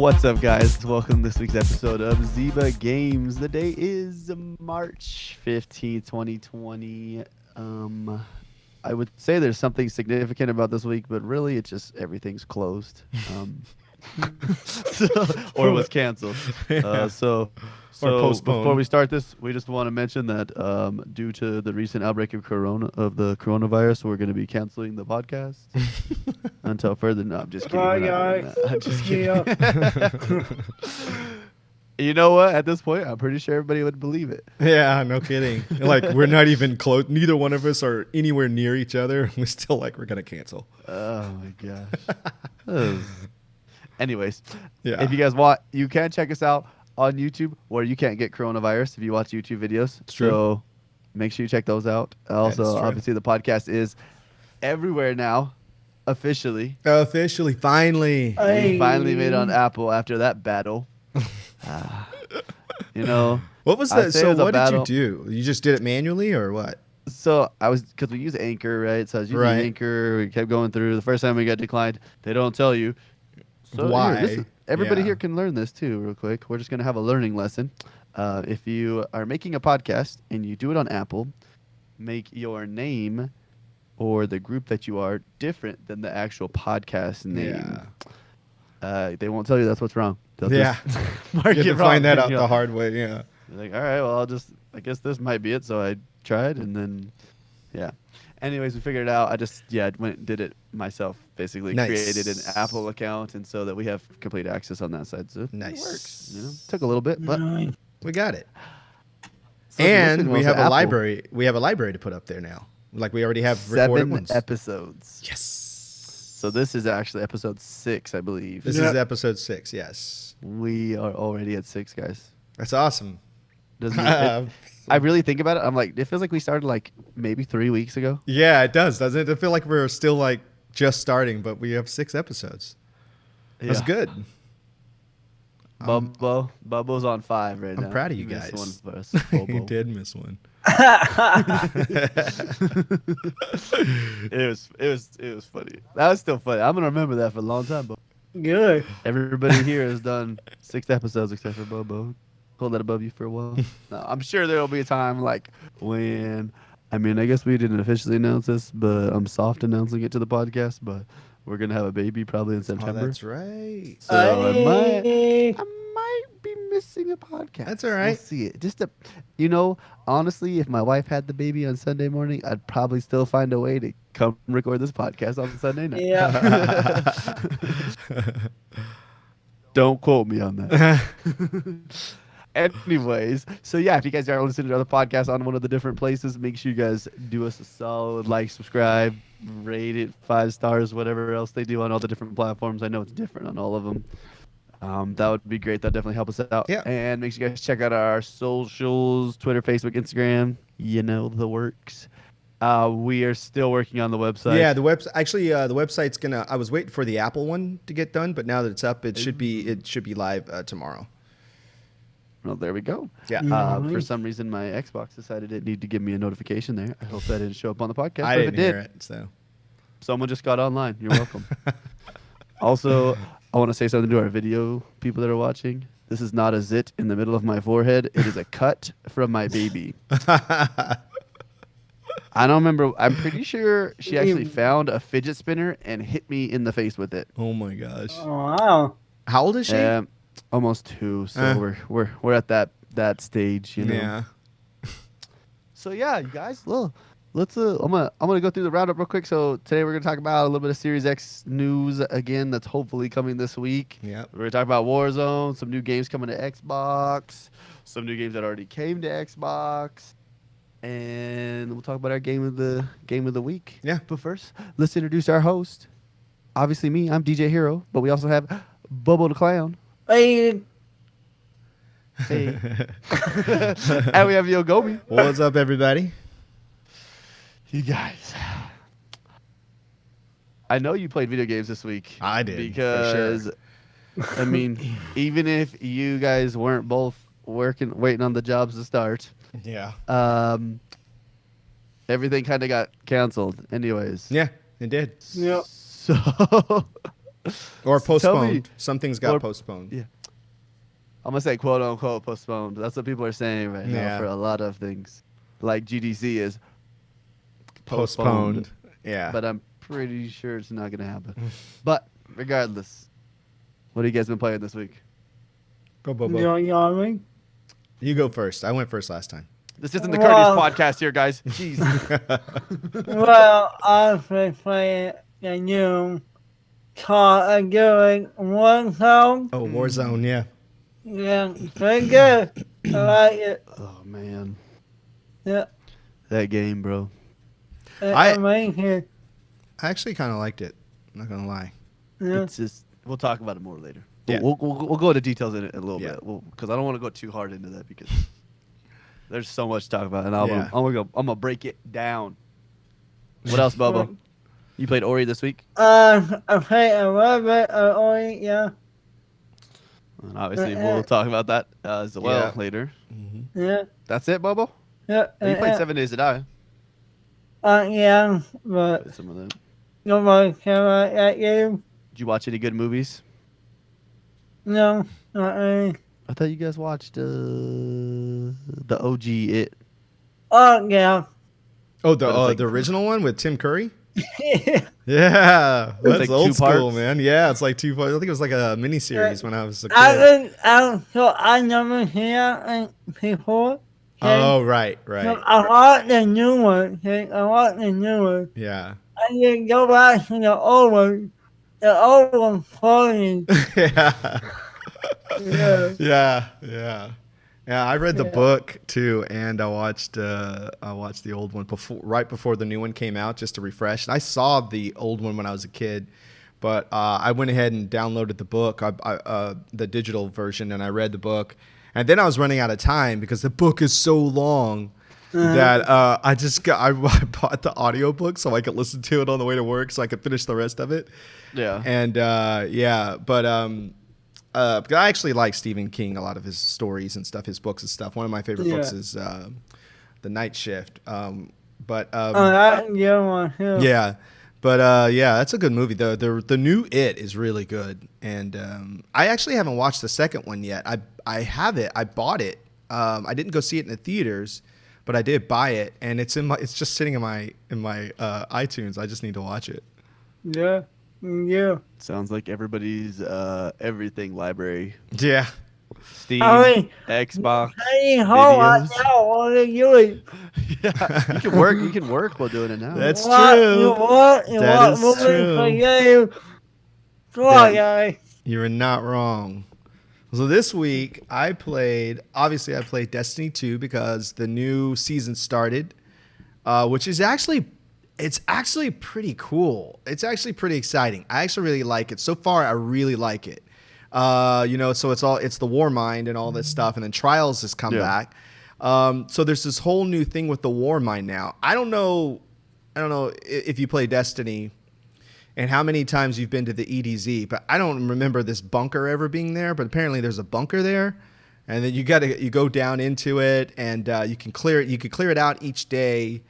What's up, guys? Welcome to this week's episode of Zyba Games. The day is March 15th, 2020. I would say there's something significant about this week, but really it's just everything's closed. Or was canceled. So postponed. before we start this, we just want to mention that due to the recent outbreak of the coronavirus, we're going to be canceling the podcast until further. No, I'm just kidding. Bye, We're not doing that. I'm just kidding. Yeah. You know what? At this point, I'm pretty sure everybody would believe it. Yeah, no kidding. Like, we're not even close. Neither one of us are anywhere near each other. We're still like, we're going to cancel. Oh, my gosh. Anyways, Yeah. if you guys want, you can check us out on YouTube where you can't get coronavirus if you watch YouTube videos. It's true. So make sure you check those out. is Also, true. obviously, the podcast is everywhere now, officially. Officially, finally. We finally made it on Apple after that battle. You know, What was I'd that? say it So was a what did you battle. do? You just did it manually or what? so because we use Anchor, right? So I was using Right. Anchor. We kept going through. The first time we got declined, they don't tell you. So Why? Everybody Yeah. here can learn this too, real quick. We're just gonna have a learning lesson. If you are making a podcast and you do it on Apple, make your name or the group that you are different than the actual podcast name. Yeah. They won't tell you that's what's wrong. They'll Yeah. just You mark have it to wrong. find that out You the know, hard way. Yeah. like, all right, well, I guess this might be it. So I tried, and then, yeah. Anyways, we figured it out. I just, went and did it myself, basically. Nice. Created an Apple account, and so that we have complete access on that side. So Nice. it works. You know, took a little bit, but. We got it. So if you're And listening we to have a Apple, library. We have a library to put up there now. Like we already have 7 recorded ones. episodes. Yes. So this is actually episode 6, I believe. This Yeah. is episode 6. Yes. We are already at 6, guys. That's awesome. Doesn't it? I really think about it. I'm like, it feels like we started like maybe 3 weeks ago. Yeah, it does, doesn't it? I feel like we're still like just starting, but we have 6 episodes. That's Yeah. good. Bubbo's on 5 right now. I'm proud of you He missed guys. one for us. You Bobo. did miss one. It was funny. That was still funny. I'm gonna remember that for a long time. But Good. everybody here has done 6 episodes except for Bobo. Hold that above you for a while. No, I'm sure there'll be a time like when. I mean, I guess we didn't officially announce this, but I'm soft announcing it to the podcast. But we're gonna have a baby probably in Oh, September. that's right. So I might be missing a podcast. That's all We'll right. see it. Honestly, if my wife had the baby on Sunday morning, I'd probably still find a way to come record this podcast on Sunday night. Yeah. Don't quote me on that. Anyways, so yeah, if you guys are listening to other podcasts on one of the different places, make sure you guys do us a solid like, subscribe, rate it 5 stars, whatever else they do on all the different platforms. I know it's different on all of them. That would be great. That'd definitely help us out. Yeah. And make sure you guys check out our socials, Twitter, Facebook, Instagram. You know the works. We are still working on the website. Yeah, the website's gonna. I was waiting for the Apple one to get done, but now that it's up, it should be live tomorrow. Well, there we go. Yeah. For Nice. some reason, my Xbox decided it needed to give me a notification there. I hope that didn't show up on the podcast. I but didn't if it did, hear it, so. someone just got online. You're welcome. Also, I want to say something to our video people that are watching. This is not a zit in the middle of my forehead. It is a cut from my baby. I don't remember. I'm pretty sure she actually found a fidget spinner and hit me in the face with it. Oh my gosh. Wow. How old is she? Almost 2. So we're at that stage, you know. Yeah. So yeah, you guys, let's I'm gonna go through the roundup real quick. So today we're gonna talk about a little bit of Series X news again. That's hopefully coming this week. Yeah. We're gonna talk about Warzone, some new games coming to Xbox, some new games that already came to Xbox, and we'll talk about our game of the week. Yeah. But first, let's introduce our host. Obviously me, I'm DeeJayHerro, but we also have BoboDaClown. Hey. Hey. And we have Yogomi. What's up, everybody? You guys, I know you played video games this week. I did, for because, I mean, even if you guys weren't both waiting on the jobs to start, Yeah. everything kind of got canceled. Anyways, Yeah, it did. Yep. So Or So tell me- postponed. Some things got or- postponed. Yeah. I'm gonna say quote unquote postponed. That's what people are saying right now Yeah. for a lot of things. Like GDC is Postponed. Yeah. but I'm pretty sure it's not gonna happen. But regardless, what have you guys been playing this week? Go, Bobo. Yogomi. You go first. I went first last time. This isn't the Well- Courteous podcast here, guys. Jeez. Well, I've been playing the new Call of Duty Warzone. Oh, Warzone, yeah. Yeah, pretty good. I like it. Oh man, Yeah, that game, bro. it's I- amazing. I actually kind of liked it. I'm not going to lie. Yeah. It's just we'll talk about it more later. Yeah. We'll go into details in it a little Yeah. bit. Because I don't want to go too hard into that because there's so much to talk about, and Yeah. I'm gonna break it down. What else, Bobo? You played Ori this week, I played a little bit of Ori, yeah. and obviously we'll talk about that as well Yeah. later. Yeah, That's it, Bobo. yeah. Oh, you played 7 Days to Die. Yeah, but Played some of that. nobody can like that game. Did you watch any good movies? No, not really. I thought you guys watched the OG It. Oh, yeah. Oh, But it's like- the original one with Tim Curry? Yeah. Yeah. That's like old 2 school, parts? man. Yeah, it's like 2 parts. I think it was like a miniseries when I was a kid. I never seen that before. Okay? Oh, right, So right. I want the new one. Okay? I want the new one. Yeah. I didn't go back to the old one. The old one's funny. Yeah. Yeah. Yeah. I read the Yeah. book too, and I watched the old one right before the new one came out, just to refresh. And I saw the old one when I was a kid, but I went ahead and downloaded the book, the digital version, and I read the book. And then I was running out of time because the book is so long that I bought the audiobook so I could listen to it on the way to work, so I could finish the rest of it. Yeah. And but I actually like Stephen King, a lot of his stories and stuff, his books and stuff. One of my favorite books Yeah. is The Night Shift. Oh, that's the other one, too. yeah, but that's a good movie. The new It is really good, and I actually haven't watched the second one yet. I have it. I bought it. I didn't go see it in the theaters, but I did buy it, and it's just sitting in my iTunes. I just need to watch it. Yeah. Yeah. Sounds like everybody's everything library. Yeah. Steam, I mean, Xbox. Hey, hold on Videos. now. What are you doing? Yeah, you can work. You can work while doing it now. That's What? true. You what? You That what? is Moving true. for you. Come on, guys. You're not wrong. So this week I played Destiny 2 because the new season started, which is actually pretty cool. It's actually pretty exciting. I actually really like it. So far, I really like it. So it's the War Mind and all this stuff, and then Trials has come back. So there's this whole new thing with the War Mind now. I don't know if you play Destiny and how many times you've been to the EDZ, but I don't remember this bunker ever being there. But apparently there's a bunker there, and then you go down into it, and you can clear it. You can clear it out each day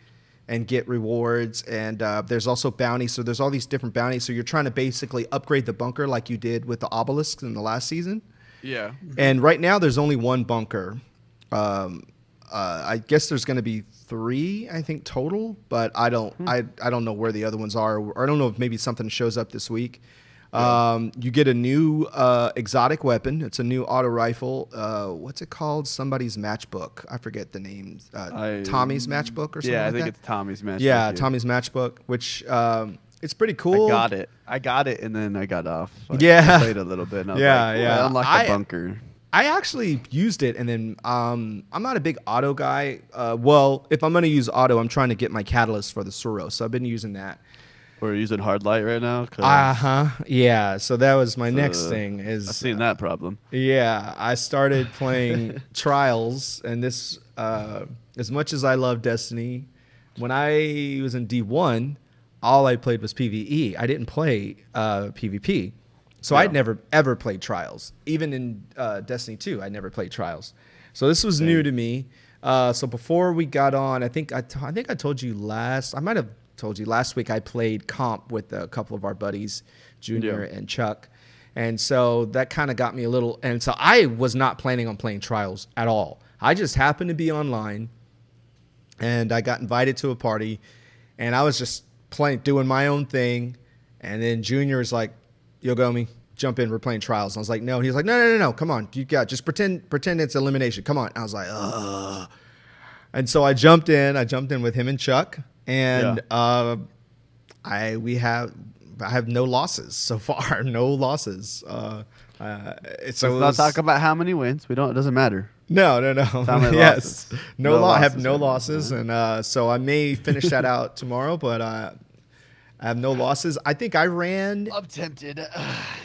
and get rewards, and there's also bounties. So there's all these different bounties. So you're trying to basically upgrade the bunker like you did with the obelisks in the last season. Yeah. And right now there's only one bunker. I guess there's going to be 3, I think, total, but I don't know where the other ones are. Or I don't know if maybe something shows up this week. You get a new exotic weapon. It's a new auto rifle. What's it called? Somebody's matchbook. I forget the name. Tommy's matchbook or something Yeah, I like think that? it's Tommy's match. Yeah, Tommy's matchbook, which it's pretty cool. I got it, and then I got off. I played a little bit. And I was Yeah, like, yeah. I unlocked the bunker. I actually used it, and then I'm not a big auto guy. Well, if I'm going to use auto, I'm trying to get my catalyst for the Suros, so I've been using that. We're using hard light right now. 'Cause Yeah. So that was my next thing. I've seen that problem. Yeah, I started playing Trials, and this, as much as I love Destiny, when I was in D1, all I played was PvE. I didn't play PvP. So I'd never, ever played Trials. Even in Destiny 2, I never played Trials. So this was new to me. So before we got on, I think I told you last, I might have told you last week, I played comp with a couple of our buddies, Junior and Chuck. And so that kind of got me a little, and so I was not planning on playing Trials at all. I just happened to be online, and I got invited to a party, and I was just doing my own thing. And then Junior is like, Yogomi, jump in, we're playing Trials. And I was like, no. He's like, no, come on. Just pretend it's elimination. Come on. I was like, ugh. And so I jumped in with him and Chuck, and I have no losses so far. No losses. So let's not talk about how many wins. It doesn't matter. No. Yes. Losses. I have no losses. And so I may finish that out tomorrow, but I have no losses. I think I ran. I'm tempted.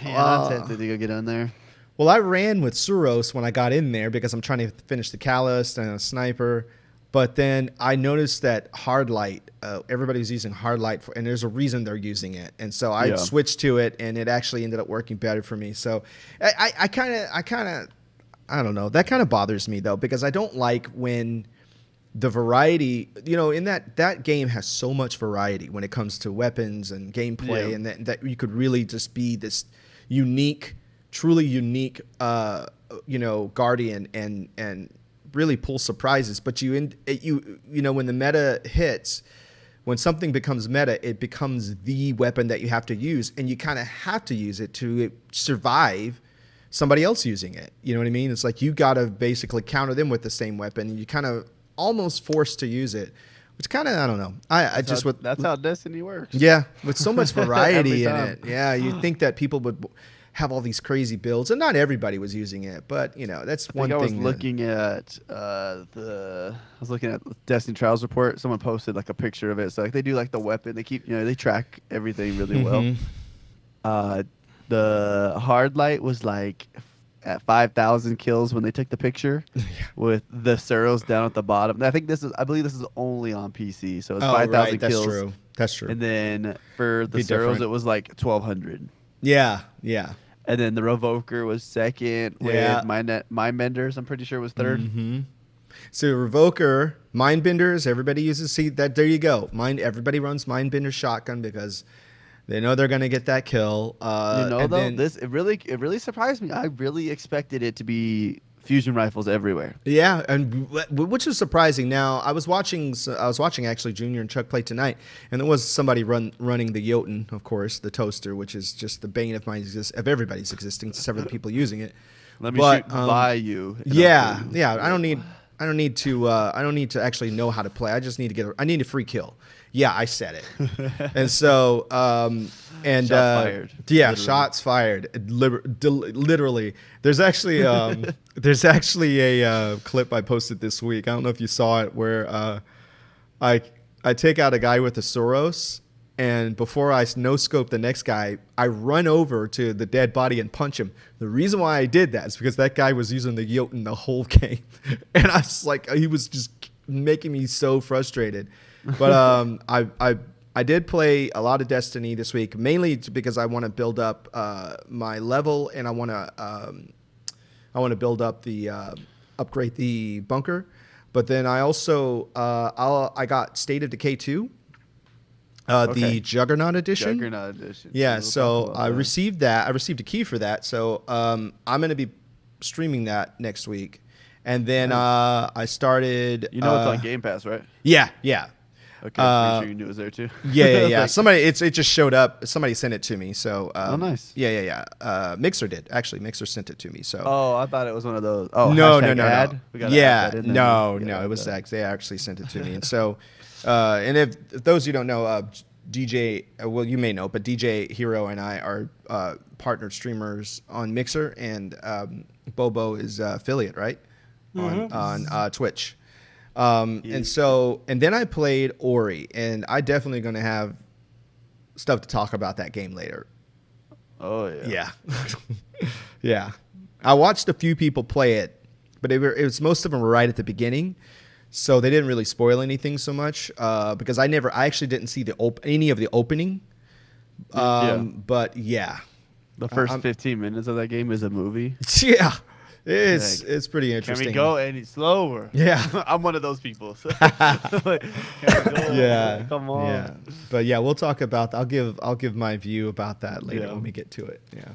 I'm tempted to go get on there. Well, I ran with Suros when I got in there because I'm trying to finish the Callus and a sniper. But then I noticed that hard light, everybody was using hard light, and there's a reason they're using it. And so I switched to it, and it actually ended up working better for me. So I kind of, I don't know. That kind of bothers me, though, because I don't like when the variety, in that game has so much variety when it comes to weapons and gameplay, and that you could really just be this unique, truly unique, guardian and really pull surprises. But when the meta hits, when something becomes meta, it becomes the weapon that you have to use, and you kind of have to use it to survive somebody else using it. You know what I mean? It's like you got to basically counter them with the same weapon, and you kind of almost forced to use it, which kind of, I don't know. That's how Destiny works. Yeah, with so much variety in it. Yeah, you'd think that people would have all these crazy builds, and not everybody was using it, but that's one thing. I was looking at Destiny Trials report. Someone posted like a picture of it. So like they do like the weapon. They keep they track everything really well. The hard light was like at 5,000 kills when they took the picture, with the Suros down at the bottom. I believe this is only on PC, so it's 5,000 kills. That's true. And then for the Suros, it was like 1,200. Yeah. And then the Revoker was second with Mindbenders. I'm pretty sure was third. Mm-hmm. So Revoker, Mindbenders, everybody uses. See that? There you go. Everybody runs Mindbender shotgun because they know they're gonna get that kill. It really surprised me. I really expected it to be fusion rifles everywhere. Yeah, and which is surprising. Now I was watching actually Junior and Chuck play tonight, and there was somebody running the Jotun, of course, the toaster, which is just the bane of everybody's existence. Several people using it. Let me shoot by you. Yeah. I don't need to actually know how to play. I just need I need a free kill. Yeah, I said it. And so, shots fired. Yeah, literally. Shots fired. Literally. There's actually a clip I posted this week. I don't know if you saw it, where I take out a guy with a Soros, and before I no-scope the next guy, I run over to the dead body and punch him. The reason why I did that is because that guy was using the Jotun the whole game. And I was like, he was just making me so frustrated. But I did play a lot of Destiny this week, mainly because I want to build up my level, and I want to build up upgrade the bunker. But then I also I got State of Decay 2, the Juggernaut edition. Yeah, so I received that. I received a key for that. So I'm going to be streaming that next week. And then I started. It's on Game Pass, right? Yeah. Okay, make sure you knew it was there too. Yeah. Somebody, it just showed up. Somebody sent it to me. So. Nice. Yeah. Mixer did actually. Mixer sent it to me. So. Oh, I thought it was one of those. Oh, no. Yeah, no. It was they actually sent it to me, and so, and if those you don't know, DJ, well, you may know, but DeeJayHerro and I are partnered streamers on Mixer, and Bobo is affiliate, right? On Twitch. And then I played Ori, and I definitely going to have stuff to talk about that game later. Oh yeah. Yeah. I watched a few people play it, but it was most of them were right at the beginning, so they didn't really spoil anything so much. Because I actually didn't see any of the opening. But yeah, the first 15 minutes of that game is a movie. Yeah. It's pretty Can interesting. we go any slower? Yeah. I'm one of those people. So, like, can we go? Yeah. Come on. Yeah. But yeah, we'll talk about. I'll give my view about that later Yeah. when we get to it. Yeah.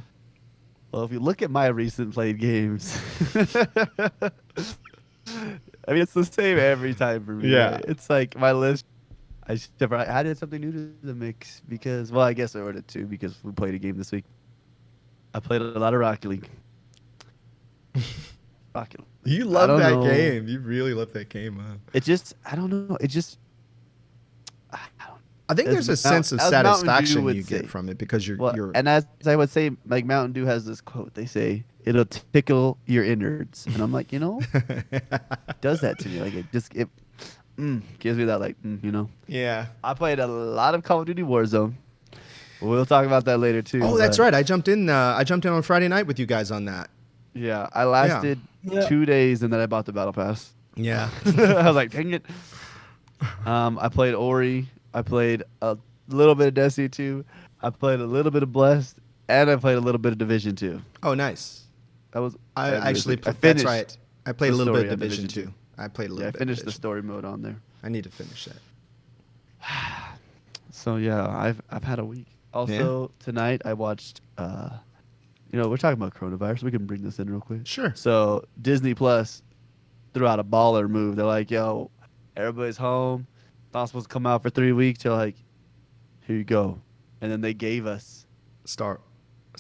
Well, if you look at my recent played games, I mean, it's the same every time for me. Yeah. Right? It's like my list. I added something new to the mix because, well, I guess I ordered two because we played a game this week. I played a lot of Rocket League. Rocket League. You love don't that know. game. You really love that game, huh? It just, I don't know. It just, I don't I think As there's a Mount- sense of as Mountain Dew satisfaction would you say. get from it because you're Well, and as I would say, like Mountain Dew has this quote. They say it'll tickle your innards, and I'm like, it does that to me. Like it gives me that like, yeah. I played a lot of Call of Duty Warzone. We'll talk about that later too. Oh, that's but right. I jumped in on Friday night with you guys on that. Yeah, I lasted Yeah. 2 days, and then I bought the Battle Pass. Yeah. I was like, dang it. I played Ori. I played a little bit of Destiny 2. I played a little bit of Blessed, and I played a little bit of Division 2. Oh, nice. That was I actually I that's finished. right. I played a the little bit story of on Division Division 2. I played a little Yeah, I bit. finished of the Division. story mode on there. I need to finish that. So yeah, I've had a week. Also tonight I watched. We're talking about coronavirus. We can bring this in real quick. Sure. So Disney Plus threw out a baller move. They're like, "Yo, everybody's home. Not supposed to come out for 3 weeks." They're like, "Here you go," and then they gave us. Star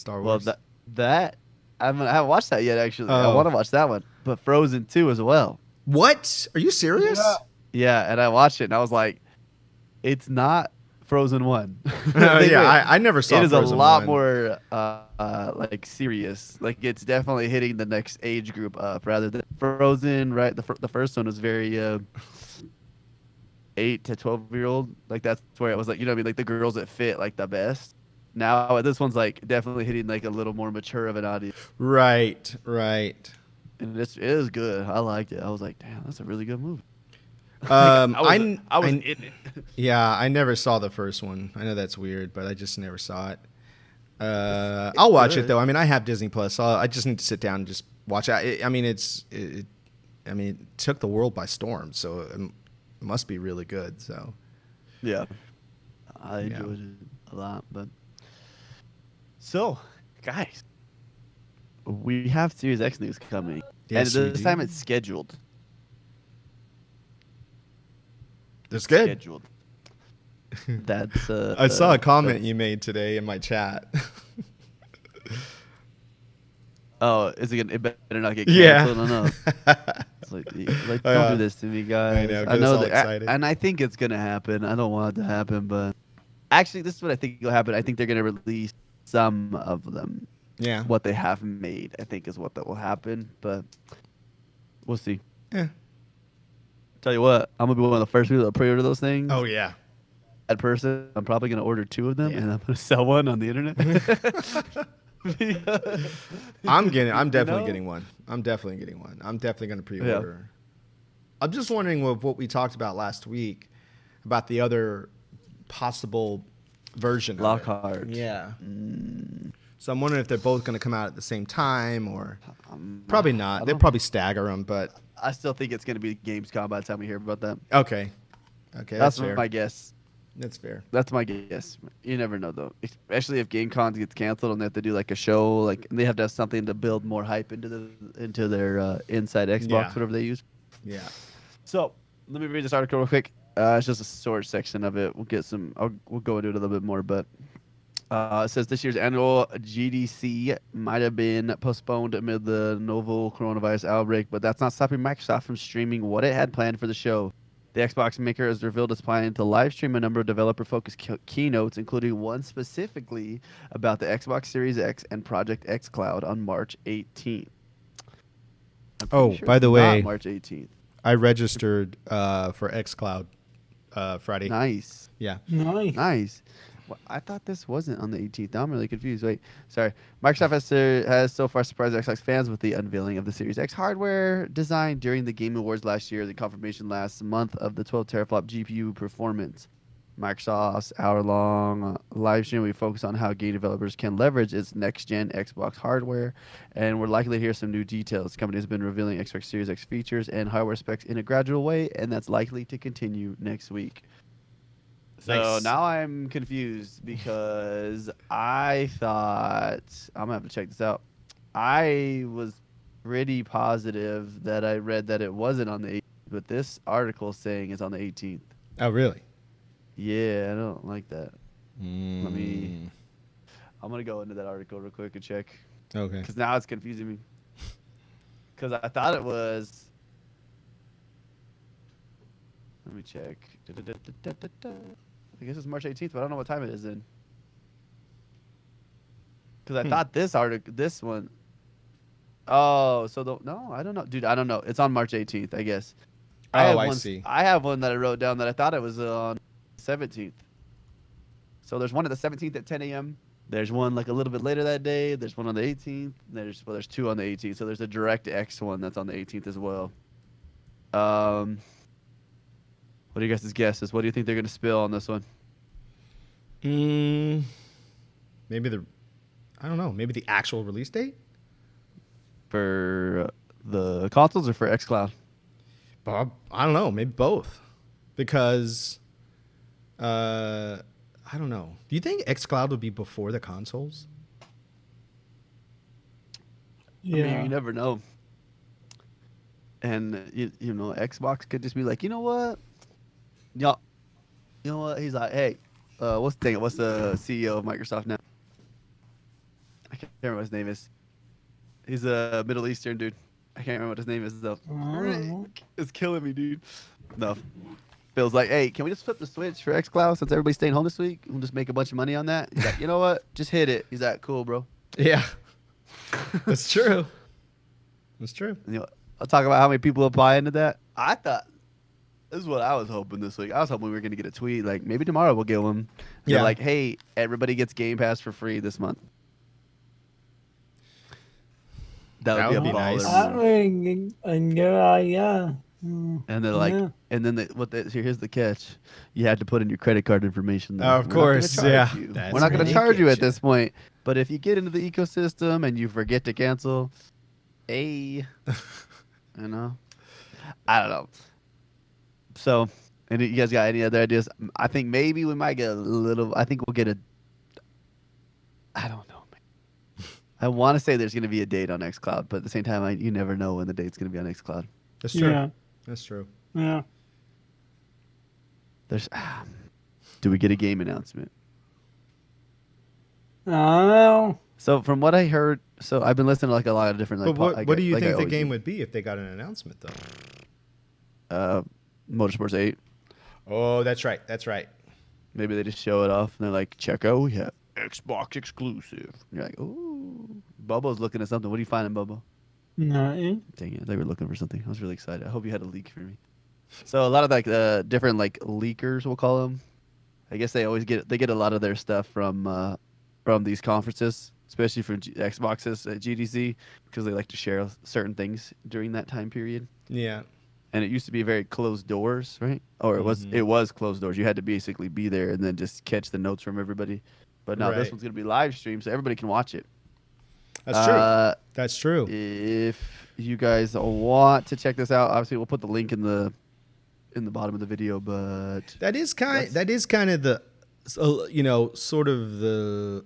Well, Wars. that I haven't watched that yet. Actually, I Oh. want to watch that one, but Frozen 2 as well. What? Are you serious? Yeah. Yeah, and I watched it, and I was like, "It's not Frozen 1." I never saw It is Frozen a lot 1. more like serious. Like it's definitely hitting the next age group up rather than Frozen. Right, the first one was very 8 to 12-year-old. Like that's where it was like what I mean, like the girls that fit like the best. Now this one's like definitely hitting like a little more mature of an audience, Right. and it is good. I liked it. I was like, damn, that's a really good movie. I was in it. Yeah, I never saw the first one. I know that's weird, but I just never saw it. I'll watch it good. though. I mean, I have Disney Plus, so I just need to sit down and just watch it. It took the world by storm, so it must be really good. So Yeah, I enjoyed it a lot. But so, guys, we have Series X news coming, Yes, and we this do. time it's scheduled. that's good. Scheduled. That's. I saw a comment that's- you made today in my chat. Oh, is it gonna? It better not get Yeah. canceled. No. It's like don't Yeah. do this to me, guys. I know, get us all excited. and I think it's gonna happen. I don't want it to happen, but actually, this is what I think will happen. I think they're gonna release some of them. Yeah. What they have made, I think, is what that will happen. But we'll see. Yeah. Tell you what, I'm gonna be one of the first people to pre-order those things. Oh yeah. That person, I'm probably gonna order 2 of them, Yeah. and I'm gonna sell one on the internet. I'm definitely know? getting one. I'm definitely getting one. I'm definitely going to pre-order. I'm just wondering what we talked about last week about the other possible version of it. Lockhart. Yeah. So I'm wondering if they're both going to come out at the same time or probably not. They'll probably stagger them, but I still think it's gonna be Gamescom by the time we hear about that. okay. Okay, That's that's fair. my guess. That's fair. That's my guess. You never know though, especially if GameCon gets canceled and they have to do like a show, like and they have to have something to build more hype into their inside Xbox, Yeah. whatever they use. Yeah. So let me read this article real quick. It's just a short section of it. We'll go into it a little bit more, but it says this year's annual GDC might have been postponed amid the novel coronavirus outbreak, but that's not stopping Microsoft from streaming what it had planned for the show. The Xbox maker has revealed its plan to live stream a number of developer-focused keynotes, including one specifically about the Xbox Series X and Project X Cloud on March 18th. I'm pretty Oh, sure by it's the not way, March 18th. I registered for xCloud Friday. Nice. Yeah. Nice. Nice. Well, I thought this wasn't on the 18th. Now I'm really confused. Wait, sorry. Microsoft has so far surprised Xbox fans with the unveiling of the Series X hardware design during the Game Awards last year, the confirmation last month of the 12 teraflop GPU performance. Microsoft's hour-long live stream. We focus on how game developers can leverage its next-gen Xbox hardware, and we're likely to hear some new details. The company has been revealing Xbox Series X features and hardware specs in a gradual way, and that's likely to continue next week. So Nice. now I'm confused because I thought I'm gonna have to check this out. I was pretty positive that I read that it wasn't on the 18th, but this article is saying it's on the 18th. Oh, really? Yeah, I don't like that. Mm. I'm gonna go into that article real quick and check Okay. because now it's confusing me. Because I thought it was. Let me check. I guess it's March 18th, but I don't know what time it is then. Because I thought this one. Oh, so no, I don't know, dude. I don't know. It's on March 18th, I guess. I see. I have one that I wrote down that I thought it was on 17th. So there's one at the 17th at 10 a.m. There's one like a little bit later that day. There's one on the 18th. There's two on the 18th. So there's a DirectX one that's on the 18th as well. What are you guys' guesses? What do you think they're gonna spill on this one? Maybe I don't know. Maybe the actual release date. For the consoles or for xCloud? Bob, I don't know. Maybe both, because I don't know. Do you think xCloud would be before the consoles? Yeah. I mean, you never know. And you know, Xbox could just be like, you know what? Yeah, you know what? He's like, hey, what's the CEO of Microsoft now? I can't remember what his name is. He's a Middle Eastern dude. I can't remember what his name is though. It's killing me, dude. No. Phil's like, hey, can we just flip the switch for xCloud since everybody's staying home this week? We'll just make a bunch of money on that. He's like, you know what? Just hit it. He's like, cool, bro. Yeah, that's true. That's true. And, you know, I'll talk about how many people apply into that. I thought this is what I was hoping this week. I was hoping we were gonna get a tweet like maybe tomorrow we'll get one. Yeah. They're like, hey, everybody gets Game Pass for free this month. That would be a nice. baller move. Yeah. And they're like, Yeah. and then here's the catch: you had to put in your credit card information. Though. Oh, of We're not gonna course, charge yeah. you. That's We're not going where to they charge you get at you. this point. But if you get into the ecosystem and you forget to cancel, hey, you know, I don't know. So, and you guys got any other ideas? I think maybe we might get a little. I think we'll get a. I don't know. Man. I want to say there's going to be a date on xCloud, but at the same time, you never know when the date's going to be on xCloud. That's true. Yeah. That's true. Yeah. There's. Do we get a game announcement? I don't know. So from what I heard, so I've been listening to like a lot of different. Like, But what do you like I think the always game do. would be if they got an announcement though? Motorsports 8. Oh, that's right. That's right. Maybe they just show it off and they're like, check out, we have Xbox exclusive. And you're like, ooh. Bobo's looking at something. What are you finding, Bobo? Nothing. Dang it, they were looking for something. I was really excited. I hope you had a leak for me. So a lot of like different like leakers, we'll call them. I guess they get a lot of their stuff from these conferences, especially from Xboxes at GDC, because they like to share certain things during that time period. Yeah. And it used to be very closed doors, right? Or it was closed doors. You had to basically be there and then just catch the notes from everybody. But now this Right. one's gonna be live streamed, so everybody can watch it. That's true. That's true. If you guys want to check this out, obviously we'll put the link in the bottom of the video. But That is kind of the, sort of the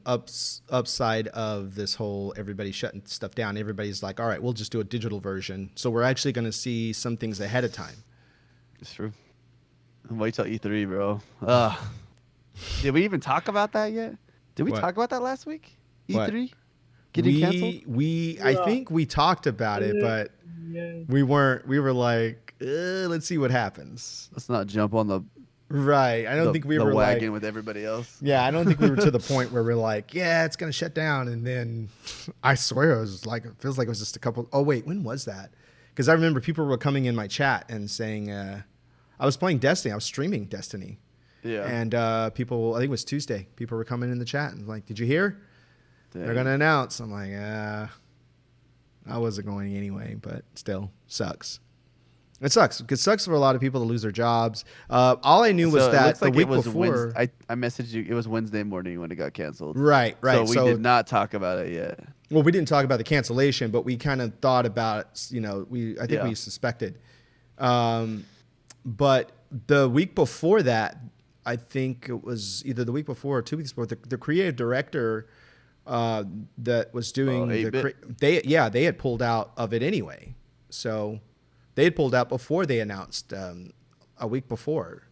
upside of this whole everybody shutting stuff down. Everybody's like, all right, we'll just do a digital version. So we're actually going to see some things ahead of time. it's true. And wait till E3, bro. Did we even talk about that yet? Did we What? talk about that last week? What? E3 getting canceled? I think we talked about it, but Yeah. we were like, let's see what happens. Let's not jump on the Right. I don't think we the were wagon like, with everybody else. yeah, I don't think we were to the point where we're like, yeah, it's going to shut down. And then I swear it was like, it feels like it was just a couple. Oh, wait, when was that? Because I remember people were coming in my chat and saying, I was playing Destiny. I was streaming Destiny. Yeah. And people, I think it was Tuesday, people were coming in the chat and like, did you hear? They're Dang. going to announce. I'm like, I wasn't going anyway, but still sucks. It sucks. It sucks for a lot of people to lose their jobs. All I knew was So it that looks the like week it was before. I messaged you. It was Wednesday morning when it got canceled. Right, So right. we did not talk about it yet. Well, we didn't talk about the cancellation, but we kind of thought about, I think Yeah. we suspected. But the week before that, I think it was either the week before or 2 weeks before, the creative director that was doing 8-bit? they had pulled out of it anyway. So they had pulled out before they announced a week before.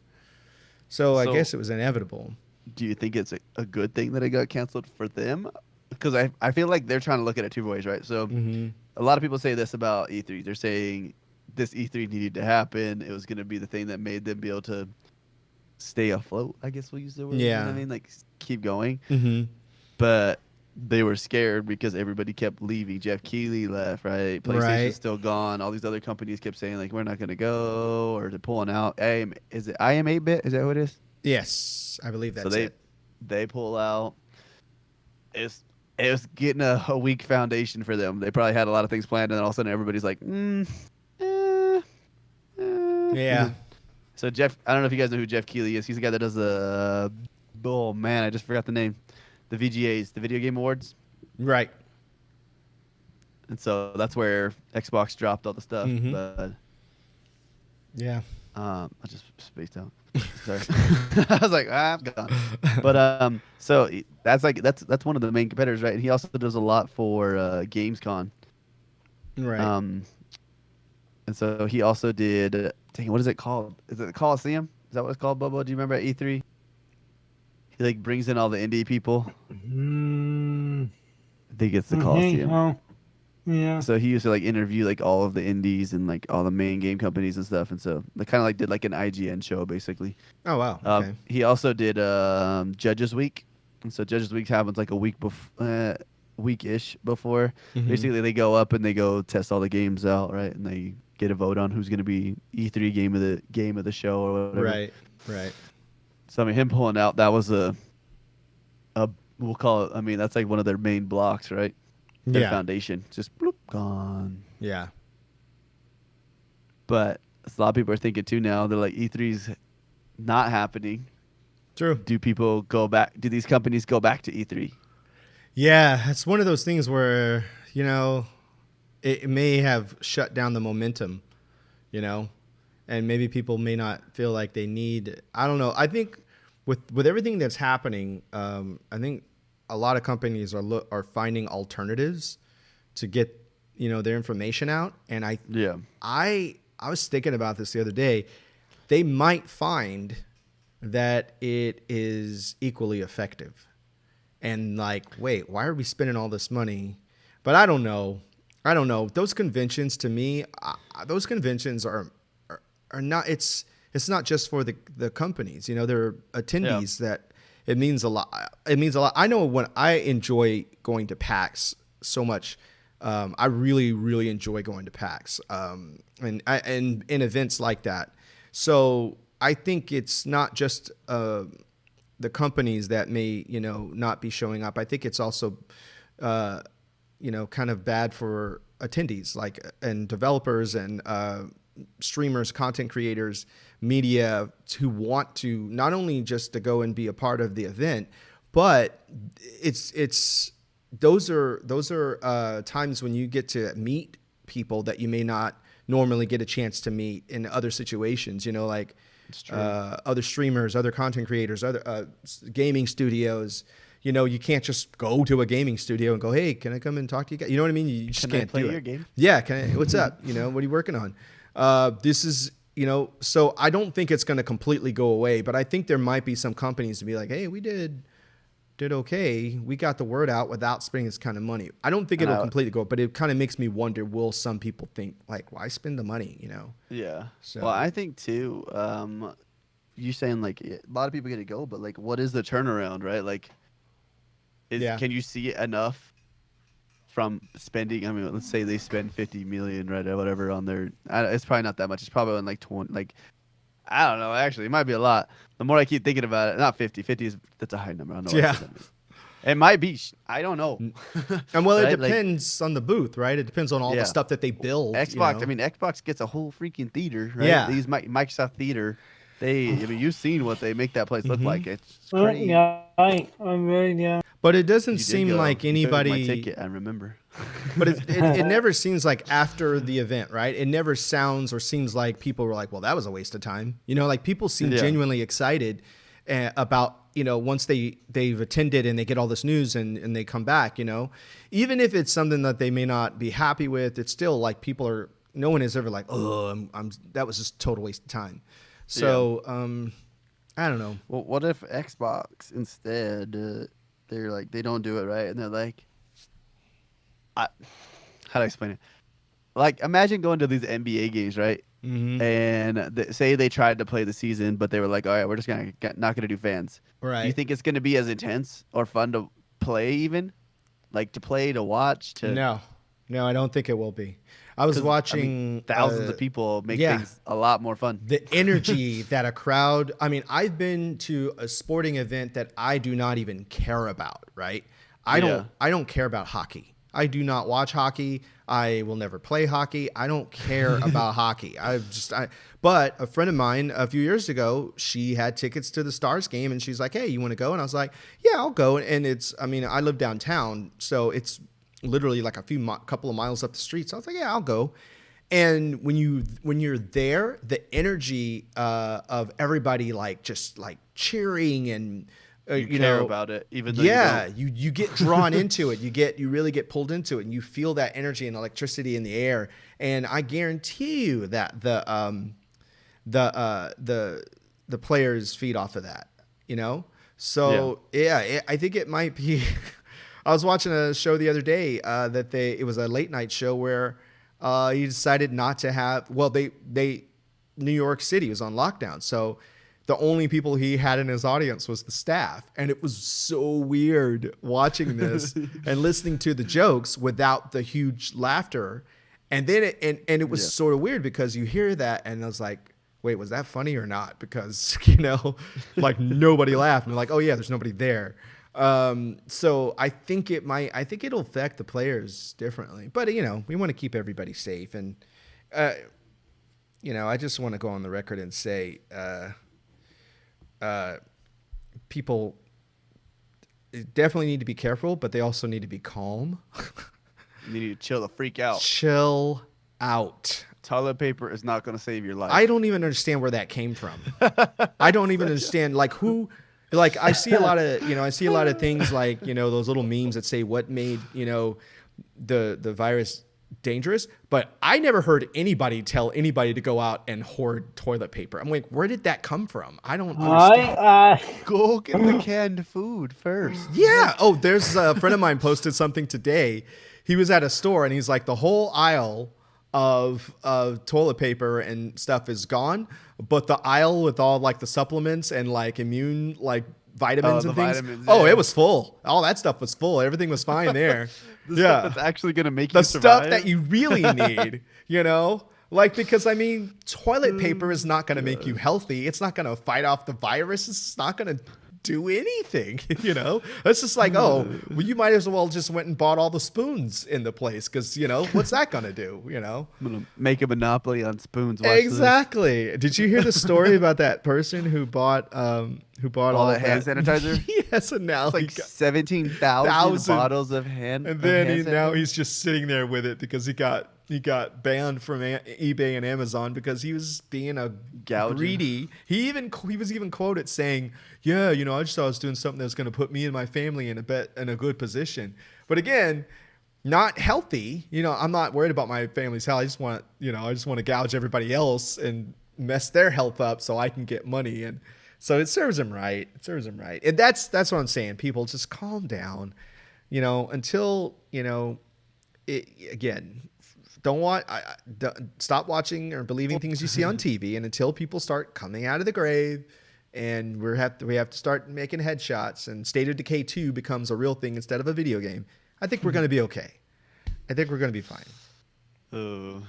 So I guess it was inevitable. Do you think it's a good thing that it got canceled for them? Because I feel like they're trying to look at it two ways, right? So a lot of people say this about E3. They're saying this E3 needed to happen. It was going to be the thing that made them be able to stay afloat, I guess we'll use the word. Yeah. You know what I mean? Like, keep going. Mm-hmm. But they were scared because everybody kept leaving. Jeff Keighley left, right? PlayStation's Right. still gone. All these other companies kept saying, like, we're not going to go, or they're pulling out. Is it IM 8-bit? Is that what it is? Yes, I believe that's it. They pull out. It was getting a weak foundation for them. They probably had a lot of things planned, and then all of a sudden everybody's like, Yeah. So Jeff, I don't know if you guys know who Jeff Keighley is. He's the guy that does the, oh man, I just forgot the name. The VGAs, the Video Game Awards. Right. And so that's where Xbox dropped all the stuff. Mhm. But Yeah. I just spaced out. Sorry. I was like, I'm gone. But so that's one of the main competitors, right? And he also does a lot for Gamescom. Right. And so he also did. Dang, what is it called? Is it the Coliseum? Is that what it's called, Bobo? Do you remember at E3? He like brings in all the indie people. I think it's the Coliseum. Oh, yeah. So he used to like interview like all of the indies and like all the main game companies and stuff. And so they kind of like did like an IGN show basically. Oh wow. Okay. He also did Judges Week. And so Judges Week happens like a week-ish before. Mhm. Basically, they go up and they go test all the games out, right? And they get a vote on who's going to be E3 game of the show or whatever. Right. Right. So I mean, him pulling out, that was a we'll call it. I mean, that's like one of their main blocks, right? Their Yeah. foundation, just bloop, gone. Yeah. But a lot of people are thinking too now. They're like, E3's not happening. True. Do people go back? Do these companies go back to E3? Yeah, it's one of those things where, it may have shut down the momentum, and maybe people may not feel like they need, I don't know. I think with everything that's happening, I think a lot of companies are finding alternatives to get, their information out. And I was thinking about this the other day. They might find that it is equally effective. And like, wait, why are we spending all this money? But I don't know. Those conventions, to me, those conventions are not. It's not just for the companies. There are attendees that it means a lot. It means a lot. I know when I enjoy going to PAX so much. I really, really enjoy going to PAX and in events like that. So I think it's not just the companies that may, not be showing up. I think it's also, kind of bad for attendees and developers and streamers, content creators, media who want to not only just to go and be a part of the event, but those are times when you get to meet people that you may not normally get a chance to meet in other situations, other streamers, other content creators, other gaming studios. You can't just go to a gaming studio and go, hey, can I come and talk to you guys? You know what I mean? You just can't play do your it. game? Yeah. What's up? What are you working on? This is, so I don't think it's going to completely go away, but I think there might be some companies to be like, hey, we did okay. We got the word out without spending this kind of money. I don't think it'll completely go, but it kind of makes me wonder, will some people think like, why spend the money, Yeah. So. Well, I think too, you saying like a lot of people get to go, but like, what is the turnaround, right? Like, can you see enough from spending? I mean, let's say they spend 50 million, right, or whatever on their. It's probably not that much. It's probably on like 20. Like, I don't know. Actually, it might be a lot. The more I keep thinking about it, not 50. 50 that's a high number. I don't know. Yeah. It might be. I don't know. And well, it Right? Like, depends on the booth, right? It depends on all yeah. the stuff that they build. Xbox. You know? I mean, Xbox gets a whole freaking theater, right? Yeah. They use Microsoft Theater. I mean, you've seen what they make that place look Mhm. like. It's crazy. Yeah, I'm really, yeah. But it doesn't You did seem go. like You took my anybody. ticket. I remember. But it never seems like after the event, right? It never sounds or seems like people were like, well, that was a waste of time. You know, like people seem Yeah. genuinely excited about, you know, once they've attended and they get all this news and they come back, you know, even if it's something that they may not be happy with, it's still like no one is ever like, oh, that was just a total waste of time. So, I don't know. Well, what if Xbox instead, they're like, they don't do it right, and they're like, how do I explain it? Like, imagine going to these NBA games, right? Mm-hmm. And say they tried to play the season, but they were like, all right, we're just not gonna do fans. Right. Do you think it's gonna be as intense or fun to play even? Like to play, to watch, to No, I don't think it will be. I was 'cause, watching I mean, thousands of people make yeah. things a lot more fun. The energy that a crowd, I mean, I've been to a sporting event that I do not even care about, right? I don't care about hockey. I do not watch hockey. I will never play hockey. I don't care about hockey. But a friend of mine a few years ago, she had tickets to the Stars game and she's like, hey, you want to go? And I was like, yeah, I'll go. And I live downtown, so it's literally like a couple of miles up the street. So I was like, yeah, I'll go. And when you're there, the energy of everybody just cheering and You care know about it, even though you get drawn into it. You really get pulled into it, and you feel that energy and electricity in the air. And I guarantee you that the players feed off of that. You know, so I think it might be. I was watching a show the other day it was a late night show where he decided not to have. Well, New York City was on lockdown, so the only people he had in his audience was the staff. And it was so weird watching this and listening to the jokes without the huge laughter. And then it was sort of weird because you hear that and I was like, wait, was that funny or not? Because, like nobody laughed. And like, oh yeah, there's nobody there. So I think it'll affect the players differently, but we want to keep everybody safe. And, I just want to go on the record and say, people definitely need to be careful, but they also need to be calm. You need to chill the freak out. Chill out. Toilet paper is not going to save your life. I don't even understand where that came from. I don't even understand who. I see a lot of things like those little memes that say what made the virus dangerous, but I never heard anybody tell anybody to go out and hoard toilet paper. I'm like, where did that come from? I don't understand. Go get the canned food first. Yeah. Oh, there's a friend of mine posted something today. He was at a store and he's like, the whole aisle of toilet paper and stuff is gone, but the aisle with all the supplements and immune vitamins and things. Vitamins, oh, it was full. All that stuff was full. Everything was fine there. Stuff that's actually going to make you survive. The stuff that you really need, because toilet paper is not going to make you healthy. It's not going to fight off the virus. It's not going to do anything, It's just you might as well just went and bought all the spoons in the place because, what's that going to do, I'm going to make a monopoly on spoons. Exactly. Did you hear the story about that person who bought all the hand sanitizer? Yes, and now it's 17,000 bottles of hand. And then now he's just sitting there with it because he got banned from eBay and Amazon because he was being a greedy. He was even quoted saying, "Yeah, I just thought I was doing something that's going to put me and my family in a good position." But again, not healthy. I'm not worried about my family's health. I just want to gouge everybody else and mess their health up so I can get money. And so it serves him right. And that's what I'm saying. People just calm down. Until again. Don't stop watching or believing things you see on TV, and until people start coming out of the grave, and we have to start making headshots, and State of Decay 2 becomes a real thing instead of a video game. I think we're going to be okay. I think we're going to be fine. Oh.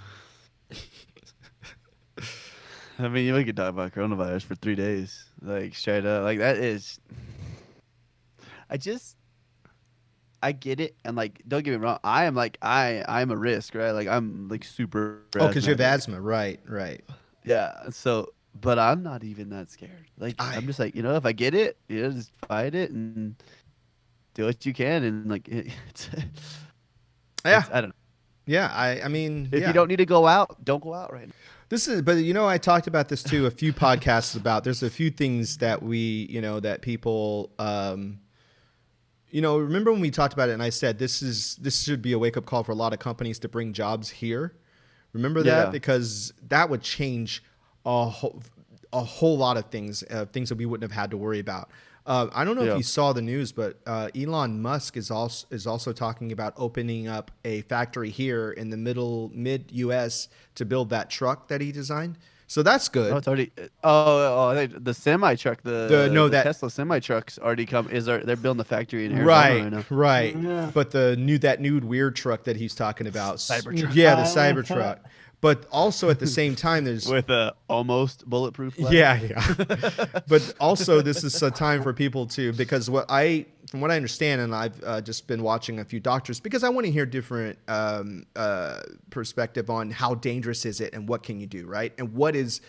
I mean, we could talk about coronavirus for 3 days, straight up. That is. I get it, and like don't get me wrong, I am like I'm a risk, right? Like I'm like super Oh, because you have asthmatic. asthma, right? Right. Yeah. So, but I'm not even that scared. Like I I'm just like if I get it, just fight it and do what you can, and like yeah, I don't know. yeah. I mean, If you yeah. don't need to go out, don't go out right now. This is, but I talked about this too a few podcasts about. There's a few things that that people, remember when we talked about it, and I said this should be a wake up call for a lot of companies to bring jobs here. Remember that, Yeah. because that would change a whole, lot of things, things that we wouldn't have had to worry about. I don't know if Yeah. you saw the news, but Elon Musk is also talking about opening up a factory here in the mid U.S. to build that truck that he designed. So that's Oh, good. it's already. The semi truck, The no the that Tesla semi trucks already come. They're building the factory in Arizona right, right now. right. Yeah. But the new weird truck that he's talking about, Cybertruck. yeah, the Cybertruck. Cybertruck. But also at the same time, there's With a almost bulletproof glass. yeah, yeah. But also, this is a time for people to, because from what I understand, and I've just been watching a few doctors because I want to hear different perspective on how dangerous is it and what can you do, right? And what is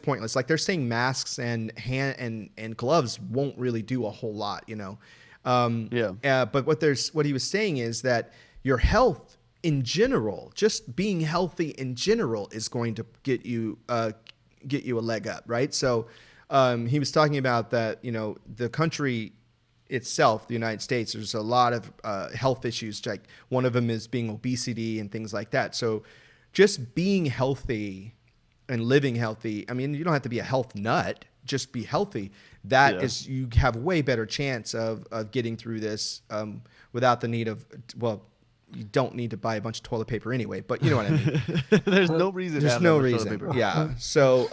pointless. Like they're saying masks and and gloves won't really do a whole lot, But what he was saying is that your health in general, just being healthy in general, is going to get you a leg up, right? So he was talking about that, the country itself, the United States, there's a lot of health issues. Like one of them is being obesity and things like that. So just being healthy and living healthy, I mean, you don't have to be a health nut, just be healthy. That is, you have a way better chance of getting through this without the need of, well, you don't need to buy a bunch of toilet paper anyway, but you know what I mean. There's no reason. There's to have no that much toilet reason. paper. Yeah. So,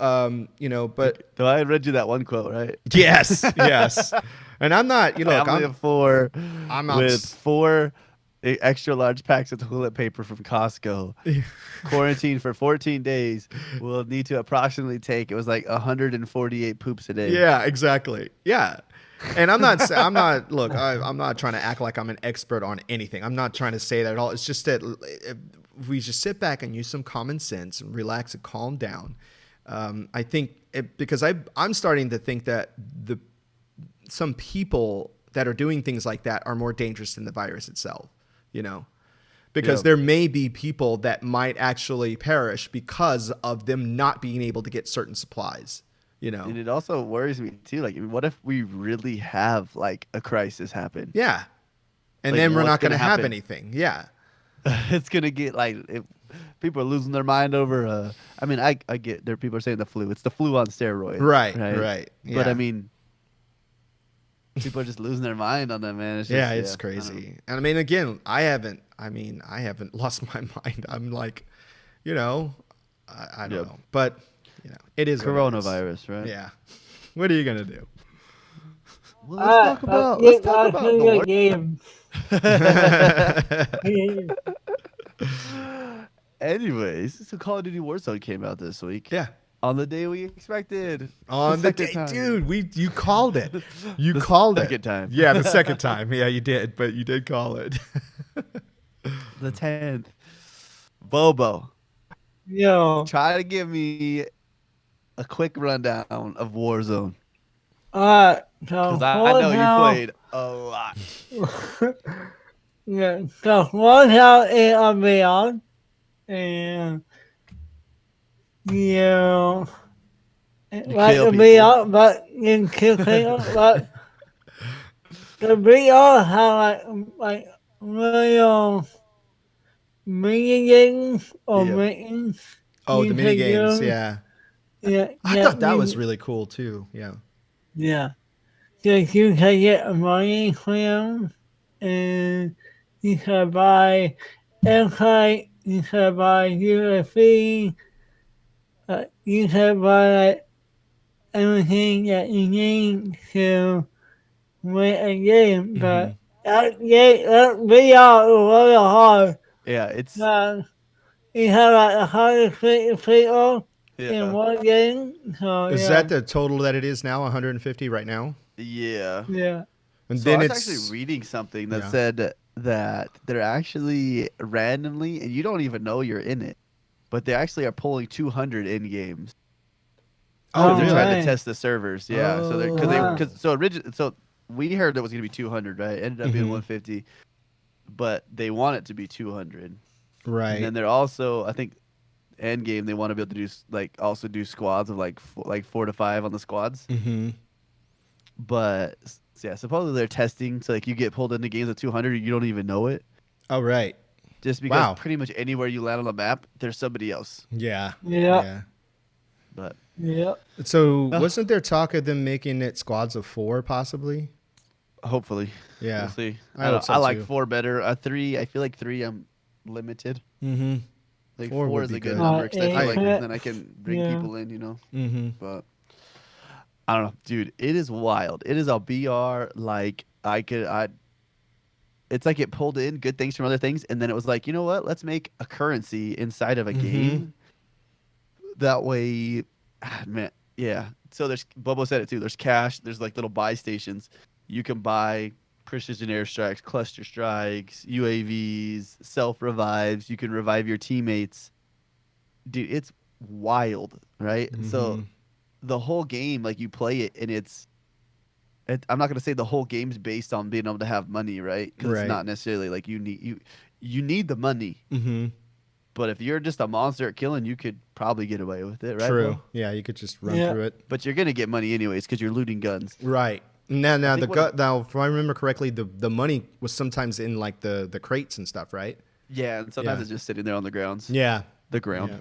but So I read you that one quote, right? yes, yes. And I'm not, Family I'm of four I'm not with s- 4 extra large packs of toilet paper from Costco. Quarantine for 14 days. Will need to approximately take, it was like 148 poops a day. yeah, exactly. Yeah. And look, I'm not trying to act like I'm an expert on anything. I'm not trying to say that at all. It's just that if we just sit back and use some common sense and relax and calm down, I think because I'm starting to think that some people that are doing things like that are more dangerous than the virus itself, because there may be people that might actually perish because of them not being able to get certain supplies. And it also worries me too. Like, what if we really have like a crisis happen? Yeah. And Like, then we're what's not going to gonna have happen? anything. Yeah. It's gonna get like, if people are losing their mind over. I mean, I get there. People are saying the flu. It's the flu on steroids. Right. Right. Right. But Yeah. I mean, people are just losing their mind on that, man. It's just, yeah, it's I don't know. crazy. And I mean, again, I haven't lost my mind. I'm like, I don't Yep. know, but it is what it is. Coronavirus, right? Yeah. What are you going to do? Well, let's talk about the your work. game. Anyways, so Call of Duty Warzone came out this week. Yeah. On the day we expected. On the day, second time. dude, you called it. You The called it. second time. Yeah, the second time. Yeah, you did, but you did call it. The 10th. Bobo, Yo, try to give me a quick rundown of Warzone. so Because I know you played a lot. Yeah, so one out is on beyond, and you like kill to people. be out, but you can kill people, but the beyond have like real mini games or Yep. meetings. Oh, you the mini can games. do. Yeah. Yeah, I thought that was really cool too. Yeah. yeah. So you can get money from them, and you can buy airplane, you can buy UFC, you can buy like, everything that you need to win a game. But that VR is really hard. Yeah, it's You have like 150 people in yeah. one game. So Is yeah, that the total that it is now? 150 right now? Yeah. yeah. And So I then was it's actually reading something that Yeah. said that they're actually randomly, and you don't even know you're in it, but they actually are pulling 200 in games Oh, because they're really? trying to Right. test the servers. Yeah, so they're Wow. because so originally so we heard it was gonna be 200, right? It ended up being Mhm. 150, but they want it to be 200, and Right. then they're also I think end game they want to be able to do like also do squads of like 4 to 5 on the squads. Mm-hmm. But yeah, supposedly they're testing so like you get pulled into games of 200, you don't even know it, Oh, right. just because Wow. pretty much anywhere you land on the map, there's somebody else. Yeah. Yeah. Yeah. But Yeah. So uh, wasn't there talk of them making it squads of 4 possibly? hopefully, we'll Yeah. see. I I hope don't. so I like too. 4 better. 3, I feel like 3. I'm limited. Mm-hmm. Like 4 4 would is be a good good. number because I feel I like agree. Eight. then I can bring Yeah. people in, Mm-hmm. But I don't know, dude. It is wild. It is a BR like I could. I. It's like it pulled in good things from other things, and then it was like, you know what? Let's make a currency inside of a Mm-hmm. game. That way, man, yeah. So there's Bobo said it too. There's cash. There's like little buy stations. You can buy precision airstrikes, cluster strikes, UAVs, self revives. You can revive your teammates. Dude, it's wild, right? Mm-hmm. So the whole game, like you play it, and I'm not gonna say the whole game's based on being able to have money, right? Because it's Right. not necessarily like you need the money. Mm-hmm. But if you're just a monster at killing, you could probably get away with it, right, True. Bo? Yeah, you could just run Yeah. through it. But you're gonna get money anyways because you're looting guns. Right. Now, I now the think one of gut. Now, if I remember correctly, the money was sometimes in like the crates and stuff, right? yeah, and sometimes Yeah. it's just sitting there on the grounds, Yeah. the ground. Yeah.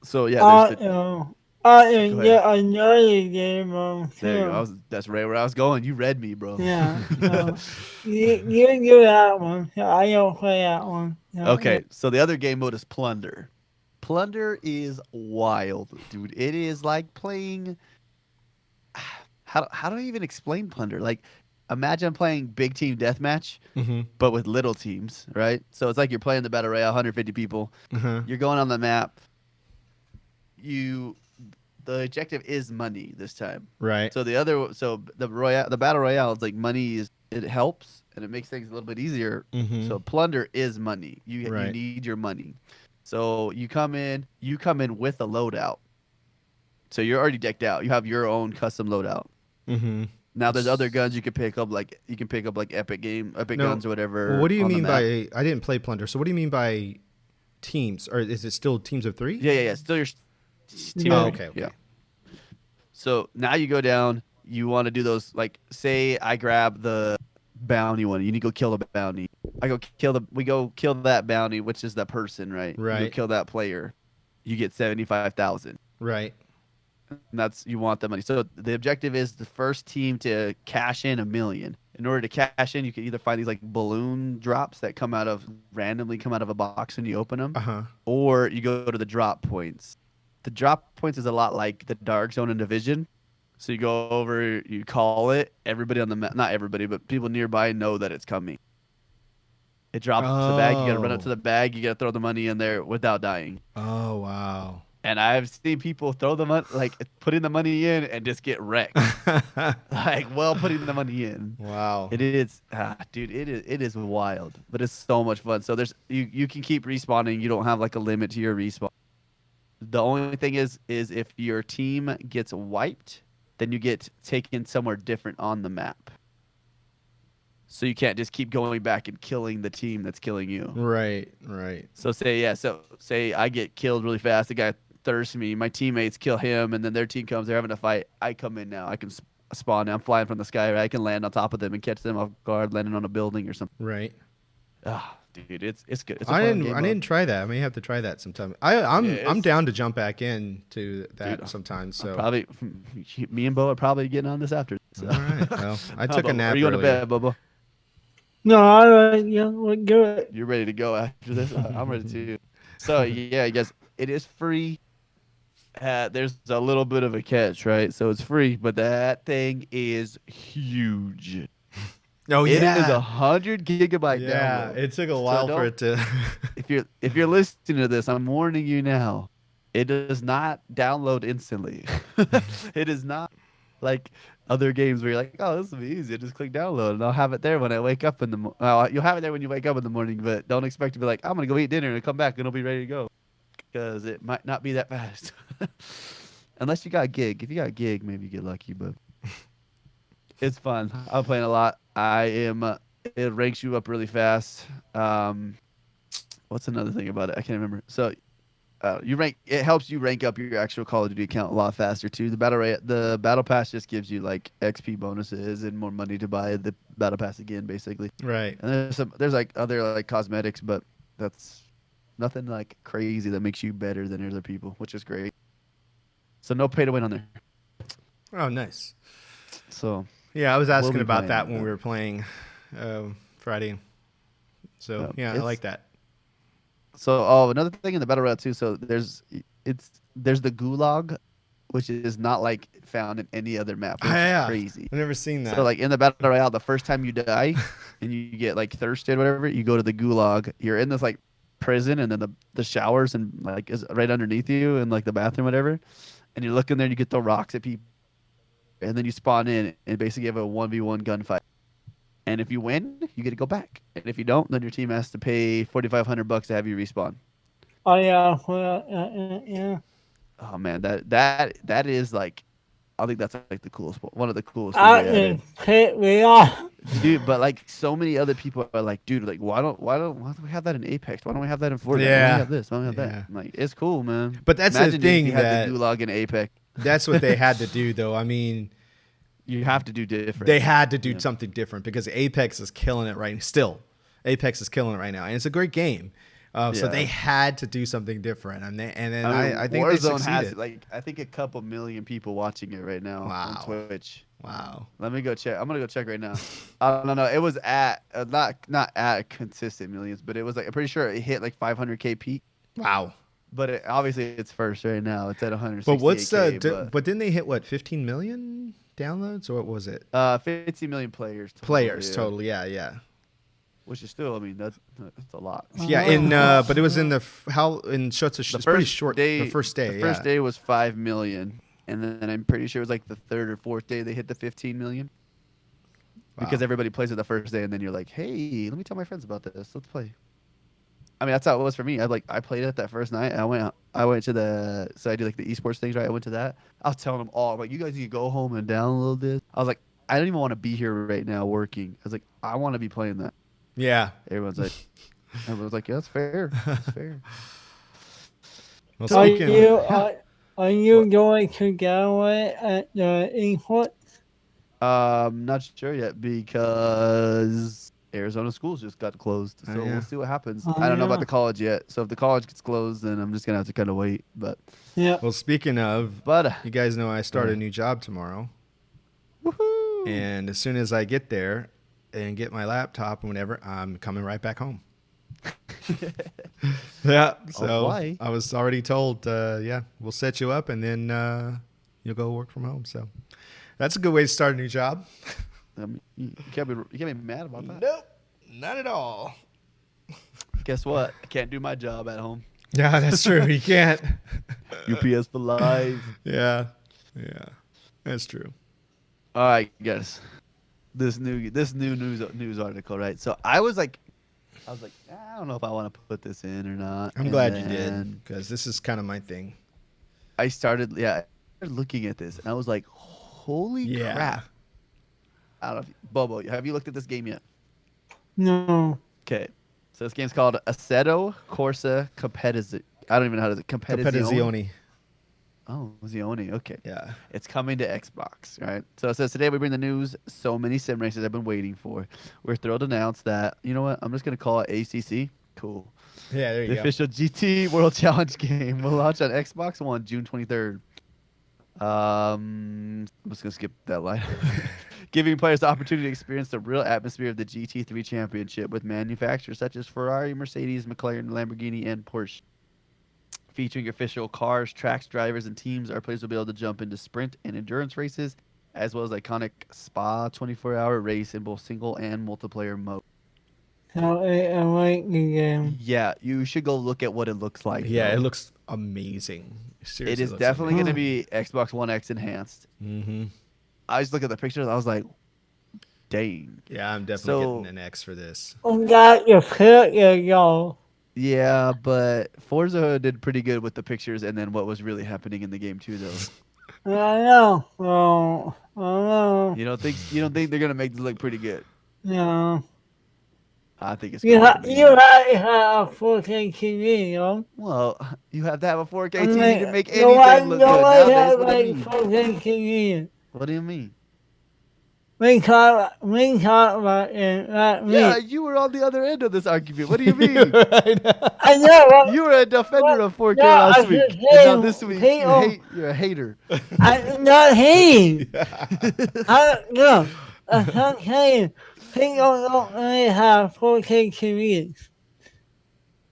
So yeah, there's I the am. I go am ahead. get another game on There you go. too. That's right where I was going. You read me, bro. Yeah. So you do that one. So I don't play that one. So, yeah. Okay, so the other game mode is plunder. Plunder is wild, dude. It is like playing. How do I even explain plunder? Like, imagine playing big team deathmatch, Mm-hmm. but with little teams, right? So it's like you're playing the battle royale, 150 people. Uh-huh. You're going on the map. You, the objective is money this time. Right. So the battle royale is like money is it helps and it makes things a little bit easier. Mm-hmm. So plunder is money. You Right. need your money. So you come in with a loadout. So you're already decked out. You have your own custom loadout. Mm-hmm. Now there's other guns you can pick up like epic No. guns or whatever What do you on the mean map. by? I didn't play Plunder. So what do you mean by teams? Or is it still teams of 3? Yeah. Still your team. Yeah. Oh, of okay. three. Okay. Yeah. So now you go down. You want to do those like say I grab the bounty one. You need to go kill the bounty. We go kill that bounty, which is that person, right? You go Right. kill that player. You get 75,000. Right. And that's you want the money. So the objective is the first team to cash in 1 million. In order to cash in, you can either find these like balloon drops that randomly come out of a box when you open them, Uh-huh. or you go to the drop points. The drop points is a lot like the dark zone in Division. So you go over, you call it. Everybody on the map, not everybody, but people nearby know that it's coming. It drops the bag. You got to run up to Oh. the bag. You got to throw the money in there without dying. Oh, wow. And I've seen people throw the money, like putting the money in and just get wrecked. Like, well, putting the money in. Wow. It is, dude. It is wild, but it's so much fun. So you can keep respawning. You don't have like a limit to your respawn. The only thing is if your team gets wiped, then you get taken somewhere different on the map. So you can't just keep going back and killing the team that's killing you. Right. Right. So say I get killed really fast. The guy thirsts me. My teammates kill him, and then their team comes. They're having a fight. I come in now. I can spawn now. I'm flying from the sky. Right? I can land on top of them and catch them off guard, landing on a building or something. Right. Ah, dude, it's good. It's a I fun didn't. game I mode. didn't try that. I may have to try that sometime. I'm Yeah, I'm it's- down to jump back in to that Dude, sometimes. So Probably me and Bo are probably getting on this after. So. all right. Well, I How took a about- nap Are you on to earlier. bed, Bobo? No, I like you. Look good. You're ready to go after this? I'm ready too. So yeah, I guess it is free. There's a little bit of a catch, right? So it's free, but that thing is huge. Oh It yeah. is 100 GB Yeah. download. It took a while for it to. If you're listening to this, I'm warning you now. It does not download instantly. It is not. like other games where you're like, oh, this will be easy. Just click download, and I'll have it there when I wake up in the. You'll have it there when you wake up in the morning, but don't expect to be like, I'm gonna go eat dinner and come back and it'll be ready to go, because it might not be that fast. Unless you got gig. If you got gig, maybe you get lucky, but it's fun. I'm playing a lot. I am. It ranks you up really fast. What's another thing about it? I can't remember. So you rank. It helps you rank up your actual Call of Duty account a lot faster too. The battle pass just gives you like XP bonuses and more money to buy the battle pass again, basically. Right. And there's like other like cosmetics, but that's nothing like crazy that makes you better than other people, which is great. So no pay to win on there. Oh, nice. So Yeah, I was asking be about playing that when that. we were playing Friday. So yeah, I it's- like that. So another thing in the battle royale too. So there's the gulag, which is not like found in any other map, which is crazy. I've never seen that. So like in the battle royale, the first time you die and you get like thirsty or whatever, you go to the gulag. You're in this like prison, and then the showers and like is right underneath you in like the bathroom, whatever. And you look in there and you get throw rocks at people, and then you spawn in and basically have a 1v1 gunfight. And if you win, you get to go back. And if you don't, then your team has to pay $4,500 to have you respawn. Oh yeah, well, yeah. Oh man, that is like, I think that's like the coolest one of the coolest things I they added. can pick me up. Dude, but like so many other people are like, dude, like why don't we have that in Apex? Why don't we have that in Fortnite? Why don't Yeah. we have this? Why don't we have Yeah. that? I'm like, it's cool, man. But that's the Imagine thing if you had that- the gulag in Apex. That's what they had to do, though. I mean, You have to do different. they had to do Yeah. something different because Apex is killing it right still. Apex is killing it right now, and it's a great game. So Yeah. they had to do something different, and then I I think they Warzone succeeded. has like I think a couple million people watching it right now Wow. on Twitch. Wow. Let me go check. I'm gonna go check right now. No. It was at not at consistent millions, but it was like I'm pretty sure it hit like 500K peak. Wow. But obviously it's first right now. It's at 168K. But what's but didn't they hit what 15 million downloads or what was it? 50 million players. Players yeah. totally. Yeah. Which is still, I mean, that's a lot. Yeah, but it was in it's pretty short. The first day. The first day was 5 million, and then I'm pretty sure it was like the third or fourth day they hit the 15 million. Because Wow. everybody plays it the first day, and then you're like, hey, let me tell my friends about this. Let's play. I mean, that's how it was for me. I played it that first night. I went to so I do like the esports things, right? I went to that. I was telling them all, like, you guys need to go home and download this. I was like, I don't even want to be here right now working. I was like, I want to be playing that. Yeah. Everyone's like, yeah, that's fair. That's fair. Well, Are speaking are you going to go at the esports? Not sure yet because Arizona schools just got closed. So Oh, yeah. we'll see what happens. Oh, I don't know yeah. about the college yet. So if the college gets closed, then I'm just gonna have to kind of wait. But Yeah. well, speaking of, but you guys know I start a new job tomorrow, woohoo! and as soon as I get there and get my laptop and whatever, I'm coming right back home. Yeah. So why? I was already told, yeah, we'll set you up and then you'll go work from home. So that's a good way to start a new job. You can't be mad about that. Nope, not at all. Guess what? I can't do my job at home. Yeah, that's true. You can't. UPS for life. Yeah, that's true. All right, guys. This new news article, right? So I was like, I don't know if I want to put this in or not. I'm And glad you then did because this is kind of my thing. I started looking at this and I was like, holy Yeah. crap. I don't know if Bobo, have you looked at this game yet? No. Okay. So this game's called Assetto Corsa Competizione. I don't even know how to say it. Competizione. Oh, Zione. Okay. Yeah. It's coming to Xbox, right? So it says today we bring the news so many sim races I've been waiting for. We're thrilled to announce that, you know what? I'm just going to call it ACC. Cool. Yeah, there The you go. official GT World Challenge game will launch on Xbox One June 23rd. I'm just going to skip that line. Giving players the opportunity to experience the real atmosphere of the GT3 Championship with manufacturers such as Ferrari, Mercedes, McLaren, Lamborghini, and Porsche. Featuring official cars, tracks, drivers, and teams, our players will be able to jump into sprint and endurance races, as well as iconic Spa 24-hour race in both single and multiplayer mode. So I like the game. Yeah, you should go look at what it looks like. Yeah, though. it looks amazing. Seriously, It is definitely going to be Xbox One X enhanced. Mm-hmm. I just look at the pictures. I was like, dang. Yeah, I'm definitely So- getting an X for this. Got your picture, yo. Yeah, but Forza did pretty good with the pictures and then what was really happening in the game too, though. I know. Oh, I know. You don't think they're gonna make this look pretty good? No. I think it's You going to have be. you have a 4K TV, yo. Well, you have to have a 4K I TV mean, to make no anything one, look no good one nowadays. has What do you like mean? 4K TV. What do you mean? We talk about it, not me. Yeah, you were on the other end of this argument. What do you mean? I know. What, You were a defender of 4K No, I last was week, just and now saying, this week people- you're a hater. I'm not hating. No, I'm not saying people don't really have 4K TVs.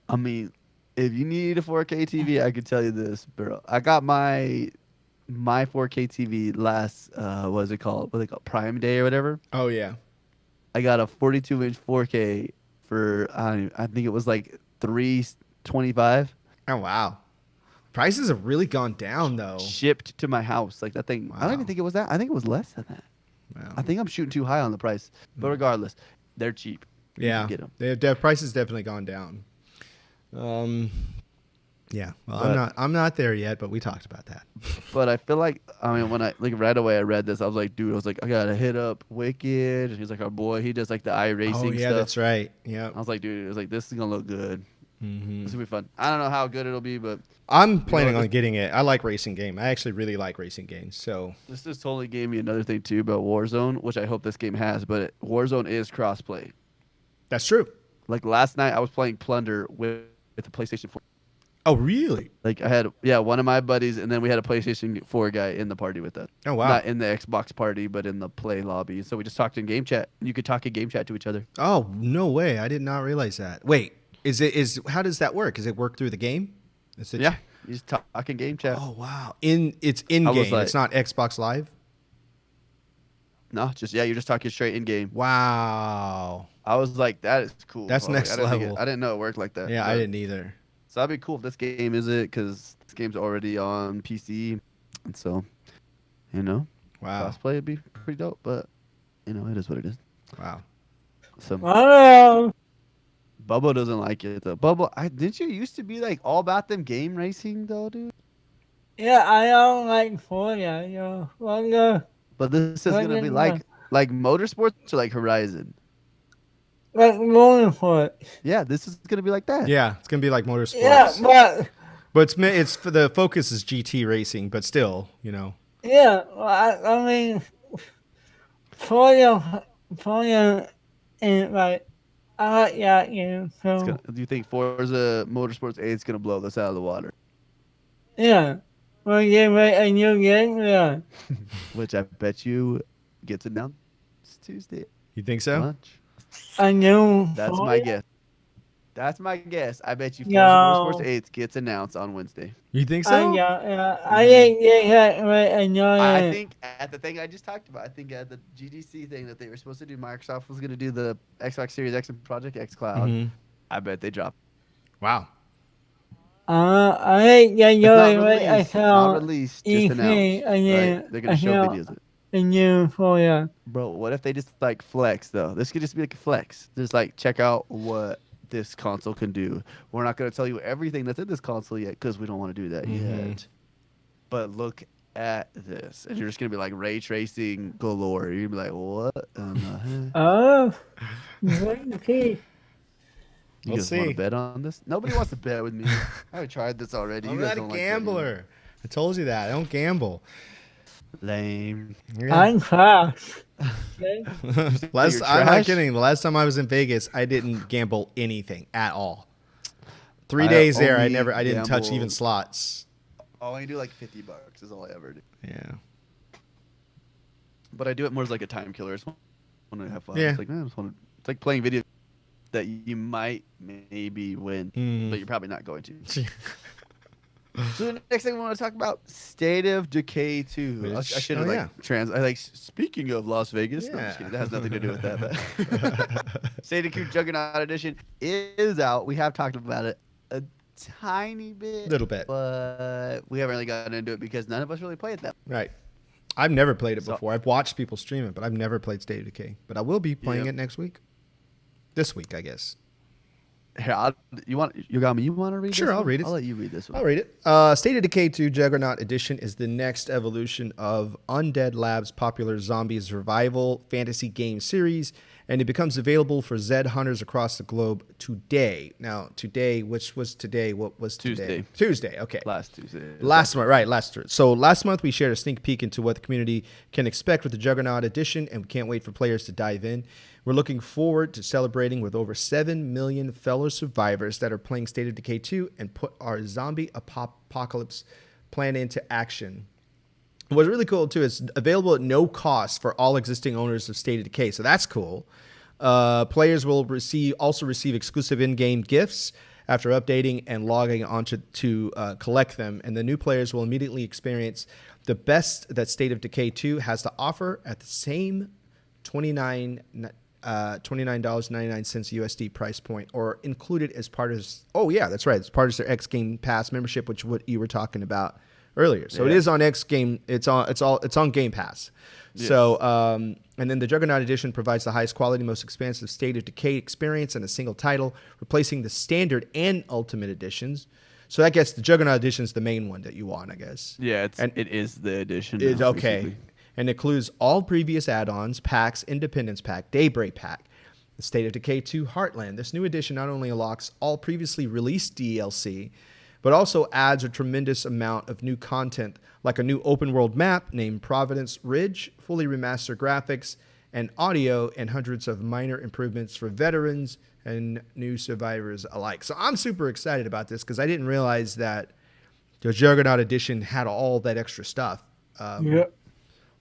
I mean, if you need a 4K TV, I can tell you this, bro. I got my 4K TV last what is it called? What is it called? Prime Day or whatever. Oh yeah. I got a 42-inch 4K for I think it was like $325 Oh wow. Prices have really gone down though. shipped to my house. Like that thing. I don't Wow. even think it was that. I think it was less than that. Wow. I think I'm shooting too high on the price. But regardless, they're cheap. You can Yeah. get 'em. Their prices definitely gone down. Yeah. Well, But- I'm not there yet, but we talked about that. But I feel like when I like right away I read this, I was like, dude, I was like, I gotta hit up Wicked. And he's like our boy. He does like the iRacing Oh yeah, stuff. that's right. Yeah. I was like, dude, I was like, this is gonna look good. hmm This will be fun. I don't know how good it'll be, but I'm planning what, on getting it. I like racing game. I actually really like racing games. So this just totally gave me another thing too about Warzone, which I hope this game has. But Warzone is crossplay. that's true. Like last night, I was playing Plunder with the PlayStation 4. Oh really? Like I had one of my buddies, and then we had a PlayStation 4 guy in the party with us. Oh wow. Not in the Xbox party, but in the play lobby. So we just talked in game chat. You could talk in game chat to each other. Oh no way! I did not realize that. Wait, how does that work? Does it work through the game? Is it Yeah, you just talk in game chat. Oh wow! It's in I was game. like- It's not Xbox Live. No, you're just talking straight in game. Wow. I was like, that is cool. That's I was like, next I didn't think level. I didn't know it worked like that. Yeah, I but- didn't either. So that'd be cool if this game is it, because this game's already on PC, and so, Wow. crossplay would be pretty dope. But it is what it is. Wow. So Hello. Bubba doesn't like it though. Bubba, didn't you used to be like all about them game racing though, dude? Yeah, I don't like Forza, yo. Forza, But this is Why gonna be didn't like motorsports or like Horizon. like Motorsport. Yeah, this is gonna be like that. Yeah, it's gonna be like motorsports. Yeah, but But it's for the focus is GT racing, but still, yeah, I mean, Forza, and like I like that game. So Do you think Forza Motorsports 8 is gonna blow this out of the water? yeah, when you make a new game, yeah. Which I bet you gets announced Tuesday You think so? lunch. A new. That's Forza? my guess. That's my guess. I bet you Forza No. Motorsports 8 gets announced on Wednesday. You think so? Yeah. I didn't get that right. I know I it. think at the thing I just talked about, I think at the GDC thing that they were supposed to do, Microsoft was going to do the Xbox Series X and Project X Cloud. Mhm. I bet they drop. Wow. I didn't get It's your not right. I released, not saw released, EP, just announced. and then Right? They're going I to show saw videos of it. a new Forza. Bro, what if they just like flex though? This could just be like a flex. Just like check out what this console can do. We're not going to tell you everything that's in this console yet because we don't want to do that Mhm. yet. But look at this, and you're just gonna be like ray tracing galore. You're gonna be like, what? Oh, okay. You We'll guys want see. to bet on this? Nobody wants to bet with me. I already tried this already. I'm you guys not a don't like betting. gambler. I told you that. I don't gamble. Lame. I'm fast. Okay. I'm not trash? kidding. The last time I was in Vegas, I didn't gamble anything at all. 3 I days there, I only didn't touch even gambled- slots. Oh, I do like $50 is all I ever do. Yeah. But I do it more as like a time killer. I just want to have fun. Yeah. It's like, man, I just want to. It's like playing video that you might maybe win, Mm. but you're probably not going to. So the next thing we want to talk about, State of Decay 2. I should have speaking of Las Vegas. No, I'm just kidding. That has nothing to do with that. But State of Decay Juggernaut Edition is out. We have talked about it a tiny bit. Little bit. But we haven't really gotten into it because none of us really played that. Right. I've never played it So- before. I've watched people stream it, but I've never played State of Decay. But I will be playing Yep. it next week. This week, I guess. Here, you want Yogomi? You want to read? Sure, this I'll one? read it. I'll let you read this one. I'll read it. State of Decay 2 Juggernaut Edition is the next evolution of Undead Labs' popular zombie survival fantasy game series, and it becomes available for Zed hunters across the globe today. Now, today, which was today? What was today? Tuesday. Okay. Last Tuesday. Last month, right? Last month we shared a sneak peek into what the community can expect with the Juggernaut Edition, and we can't wait for players to dive in. We're looking forward to celebrating with over 7 million fellow survivors that are playing State of Decay 2 and put our zombie apocalypse plan into action. What's really cool too is available at no cost for all existing owners of State of Decay, so that's cool. Players will also receive exclusive in-game gifts after updating and logging on to collect them, and the new players will immediately experience the best that State of Decay 2 has to offer at the same $29.99 USD price point, or included as part of that's right, it's part of their X Game Pass membership, which what you were talking about earlier. So it is on X Game. It's on Game Pass. Yes. So and then the Juggernaut Edition provides the highest quality, most expansive State of Decay experience in a single title, replacing the standard and Ultimate Editions. So I guess the Juggernaut Edition is the main one that you want, I guess. Yeah, it is the edition. It's now, okay. basically. And includes all previous add-ons, packs, Independence Pack, Daybreak Pack, the State of Decay 2 Heartland. This new edition not only unlocks all previously released DLC, but also adds a tremendous amount of new content, like a new open-world map named Providence Ridge, fully remastered graphics and audio, and hundreds of minor improvements for veterans and new survivors alike. So I'm super excited about this because I didn't realize that the Juggernaut Edition had all that extra stuff. Yep.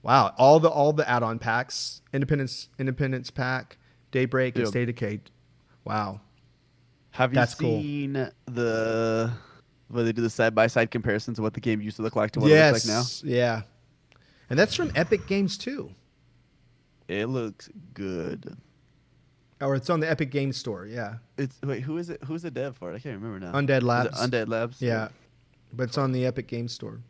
Wow, all the add-on packs, Independence Pack, Daybreak, and State of Decay. Wow. Have you That's seen where they do the side-by-side comparisons of what the game used to look like to what it looks like now? Yeah. And that's from Epic Games too. It looks good. Or it's on the Epic Games Store, yeah. Who is it? Who's the dev for it? I can't remember now. Undead Labs. Is it Undead Labs? Yeah. But it's on the Epic Games Store.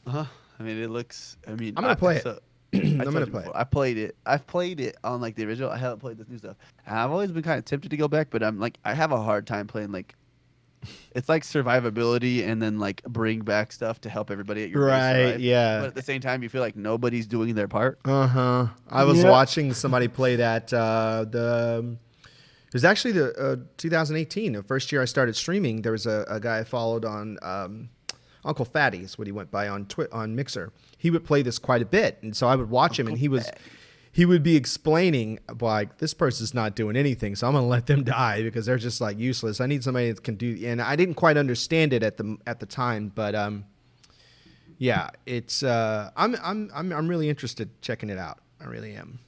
I mean, it looks. I mean, I'm gonna play it. I'm gonna play it. I played it. I've played it on like the original. I haven't played this new stuff. And I've always been kind of tempted to go back, but I'm like, I have a hard time playing like. It's like survivability, and then like bring back stuff to help everybody at your base survive. Yeah. But at the same time, you feel like nobody's doing their part. I was watching somebody play that. It was actually the 2018, the first year I started streaming. There was a guy I followed on Uncle Fatty is what he went by on Mixer. He would play this quite a bit, and so I would watch him, and he would be explaining like, this person's not doing anything, so I'm gonna let them die because they're just like useless. I need somebody that can do. And I didn't quite understand it at the time, but yeah, it's I'm really interested checking it out. I really am.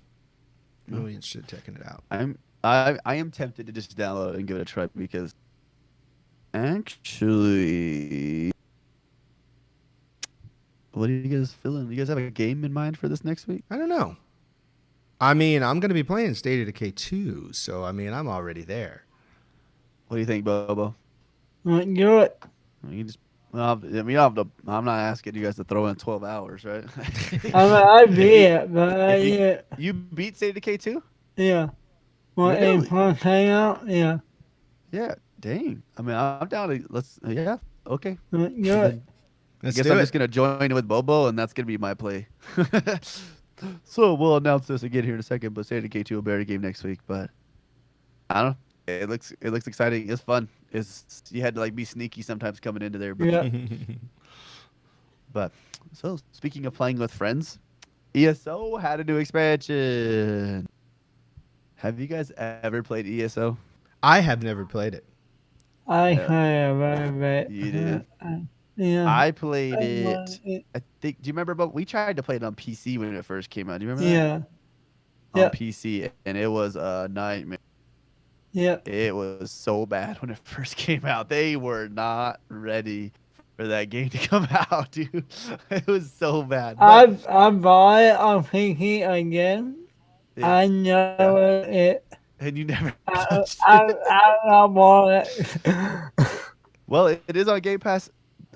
I'm really interested in checking it out. I am tempted to just download it and give it a try because actually. What are you guys feeling? You guys have a game in mind for this next week? I don't know. I mean, I'm going to be playing State of Decay 2, so I mean, I'm already there. What do you think, Bobo? Do it. You just, I mean, I'm not asking you guys to throw in 12 hours, right? I beat it, but yeah. You beat State of Decay 2? Yeah. Well, Really? first hang out, yeah. Yeah, dang. I mean, I'm down to, okay. Do it. I guess I'm just going to join with Bobo, and that's going to be my play. So we'll announce this again here in a second, but State of Decay 2 will be our game next week. But I don't know. It looks exciting. It's fun. You had to like be sneaky sometimes coming into there. But, Yeah. but so speaking of playing with friends, ESO had a new expansion. Have you guys ever played ESO? I have never played it. I have, but You did. yeah. I played it. I think. Do you remember? But we tried to play it on PC when it first came out. Do you remember that? Yeah. On PC, and it was a nightmare. Yeah. It was so bad when it first came out. They were not ready for that game to come out, dude. It was so bad. I bought it on PC again. Yeah. I know it. And you never I touched it. bought it. Well, it is on Game Pass.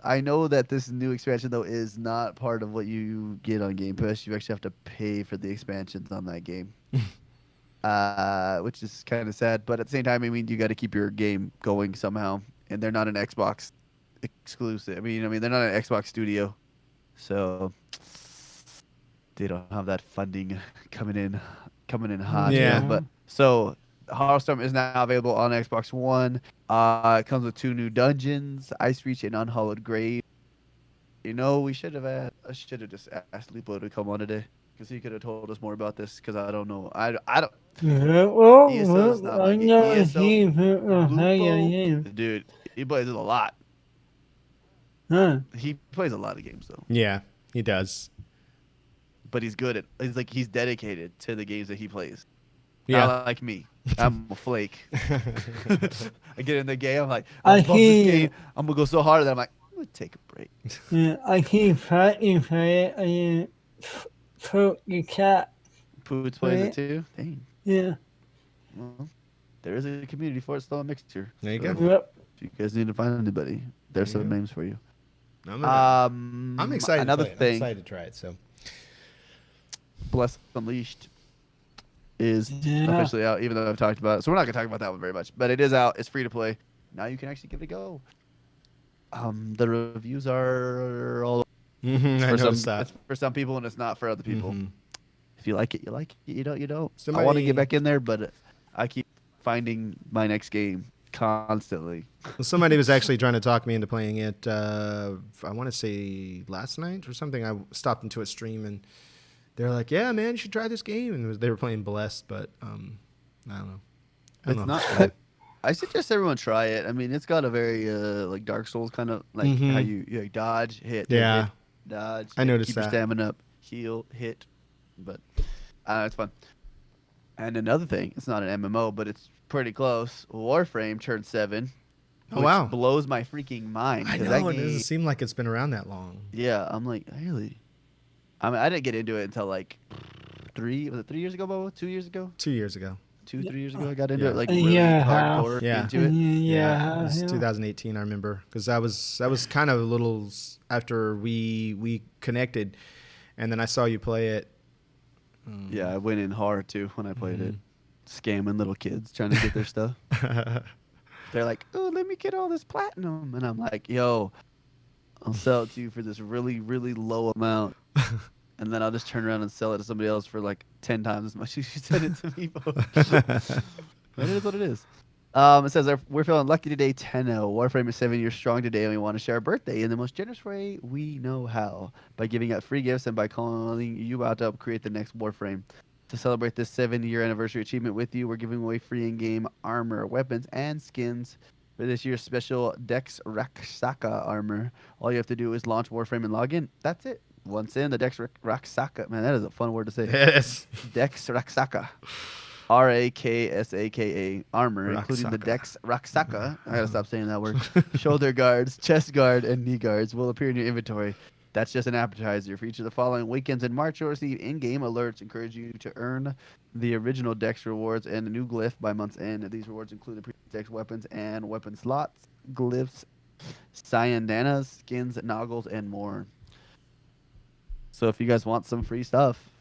I know that this new expansion though is not part of what you get on Game Pass. You actually have to pay for the expansions on that game, which is kind of sad. But at the same time, I mean, you got to keep your game going somehow, and they're not an Xbox exclusive. I mean, they're not an Xbox studio, so they don't have that funding coming in hot. Yeah. But so Hearthstone is now available on Xbox One. It comes with 2 new dungeons, Ice Reach and Unhallowed Grave. You know, I should have just asked Lupo to come on today because he could have told us more about this. Because I don't know. I don't. Yeah, well, ESO is not I my game. know ESO, he dude, he plays a lot. Huh. He plays a lot of games though. Yeah, he does. But he's good at. He's dedicated to the games that he plays. Yeah. Not like me. I'm a flake. I get in the game. I'm like, I I love this keep- game. I'm gonna go so hard that I'm like, I'm gonna take a break. Yeah, I keep fighting for it and poke the cat. Poots plays Right. it too. Dang. Yeah. Well, there is a community for it. Still a mixture. There you go. Yep. If you guys need to find anybody, there's some Yeah. names for you. I'm excited. Another to play it. thing, I'm excited to try it. So Bless Unleashed is Yeah. officially out, even though I've talked about it. So we're not gonna talk about that one very much, but it is out. It's free to play. Now you can actually give it a go. The reviews are all I for noticed some, that. it's for some people and it's not for other people. Mhm. If you like it, you like it. You don't, you don't. I Somebody- want to get back in there, but I keep finding my next game constantly. Well, somebody was actually trying to talk me into playing it. I want to say last night or something. I stopped into a stream and they're like, "Yeah, man, you should try this game." And they were playing Blessed, but I don't know. I It's don't know. not. I suggest everyone try it. I mean, it's got a very like Dark Souls kind of like how you like, dodge, hit, Yeah. hit, dodge. I noticed keep that. your stamina up, heal, hit, but it's fun. And another thing, it's not an MMO, but it's pretty close. Warframe turned 7. Oh, which wow. blows my freaking mind. I 'cause know that it game- doesn't seem like it's been around that long. Yeah, I'm like, really? I mean, I didn't get into it until like 3 years ago, Bobo? 2 years ago? 2 years ago. 3 years ago I got into Yeah. it, like really Yeah. hardcore Yeah. into it. Yeah. it was 2018. I remember because that was kind of a little after we connected, and then I saw you play it. Yeah, I went in hard too when I played it. Mm-hmm. Scamming little kids trying to get their stuff. They're like, "Oh, let me get all this platinum," and I'm like, "Yo, I'll sell it to you for this really, really low amount, and then I'll just turn around and sell it to somebody else for like 10 times as much as you said it to me." But it is what it is. It says we're feeling lucky today. 10-0. Warframe is 7 years strong today, and we want to share our birthday in the most generous way we know how by giving out free gifts and by calling you out to help create the next Warframe. To celebrate this 7-year anniversary achievement with you, we're giving away free in-game armor, weapons, and skins for this year's special Dex Raksaka armor. All you have to do is launch Warframe and log in. That's it. Once in, the Dex Raksaka. Man, that is a fun word to say. Yes. Dex Raksaka. Raksaka armor, including the Raksaka. Dex Raksaka. I gotta stop saying that word. Shoulder guards, chest guard, and knee guards will appear in your inventory. That's just an appetizer. For each of the following weekends in March, you'll receive in-game alerts encourage you to earn the original Dex rewards and a new glyph by month's end. These rewards include the pre-Dex weapons and weapon slots, glyphs, cyandanas, skins, noggles, and more. So if you guys want some free stuff,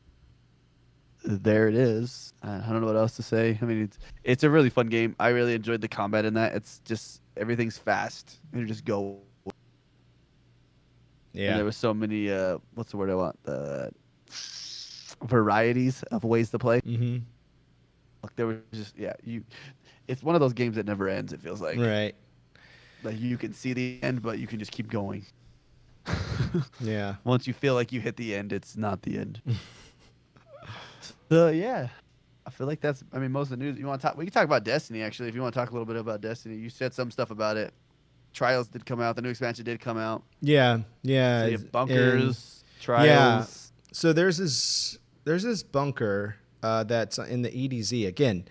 there it is. I don't know what else to say. I mean, it's a really fun game. I really enjoyed the combat in that. It's just everything's fast. You just go. And Yeah. there was so many. What's the word I want? Varieties of ways to play. Mm-hmm. Like there was just It's one of those games that never ends. It feels like. Right. Like you can see the end, but you can just keep going. Yeah. Once you feel like you hit the end, it's not the end. So yeah, I feel like that's. I mean, most of the news. You want to talk? We can talk about Destiny actually. If you want to talk a little bit about Destiny, you said some stuff about it. Trials did come out. The new expansion did come out. Yeah. Yeah. So you have and- bunkers, trials. So there's this bunker that's in the EDZ. Again,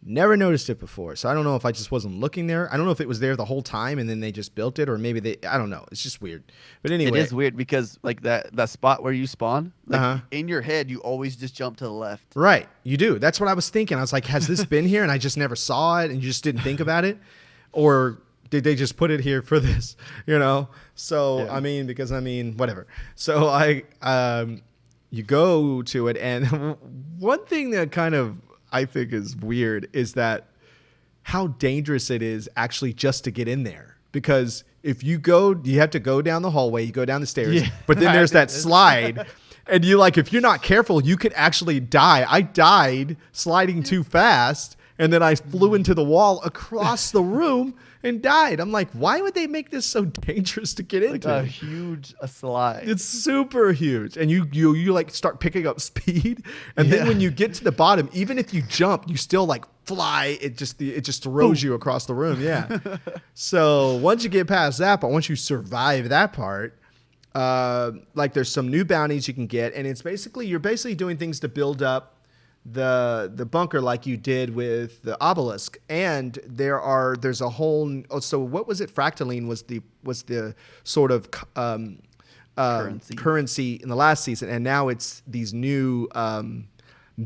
never noticed it before. So I don't know if I just wasn't looking there. I don't know if it was there the whole time and then they just built it, or maybe I don't know. It's just weird. But anyway, It is weird because like that spot where you spawn, like Uh-huh. in your head, you always just jump to the left. right? You do. That's what I was thinking. I was like, has this been here and I just never saw it and you just didn't think about it, or did they just put it here for this? You know? So, Yeah. I mean, whatever. So you go to it, and one thing that kind of I think is weird is that how dangerous it is actually just to get in there. Because if you have to go down the hallway, you go down the stairs, Yeah. but then there's that slide. And if you're not careful, you could actually die. I died sliding too fast, and then I flew into the wall across the room and died. I'm like, why would they make this so dangerous to get Like into? a huge slide. It's super huge, and you like start picking up speed, and then Yeah. when you get to the bottom, even if you jump, you still like fly. It just throws you across the room. Yeah. So once you get past that, but once you survive that part, like there's some new bounties you can get, and you're basically doing things to build up the bunker like you did with the obelisk. And there's a whole so what was it? Fractaline was the sort of currency in the last season, and now it's these new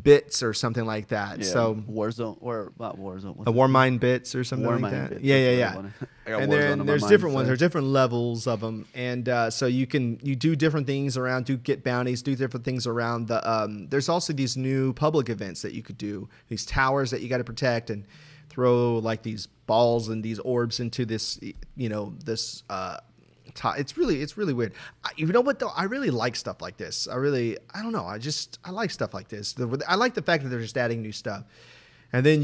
bits or something like that. Yeah, So Warzone or not Warzone. a Warmind bits or something like that. Bits, Yeah. that's what I wanted. I got And Warzone then on my there's mind, different so- ones. There's different levels of them, and so you do different things around, do get bounties, do different things around the. There's also these new public events that you could do. These towers that you got to protect and throw like these balls and these orbs into this. This. It's really weird. You know what though? I really like stuff like this. I don't know. I like stuff like this. I like the fact that they're just adding new stuff. And then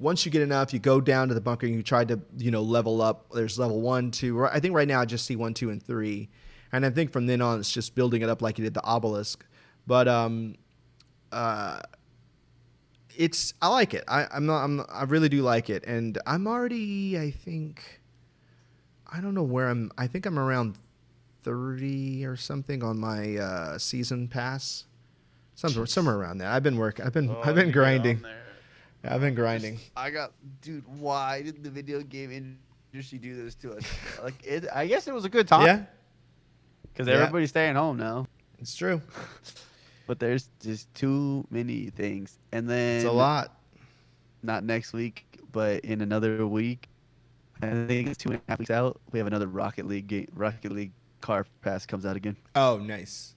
once you get enough, you go down to the bunker and you try to, level up. There's level 1, 2. I think right now I just see 1, 2, and 3. And I think from then on it's just building it up like you did the obelisk. But I like it. I really do like it. And I'm already, I don't know where I think I'm around 30 or something on my season pass. Somewhere around there. I've been working. I've been grinding. I've been grinding. Dude, why did the video game industry do this to us? I guess it was a good time. Yeah, Because Yeah. everybody's staying home now. it's true. But there's just too many things. And then It's a lot. not next week, but in another week, I think it's 2.5 weeks out, we have another Rocket League car pass comes out again. Oh, nice.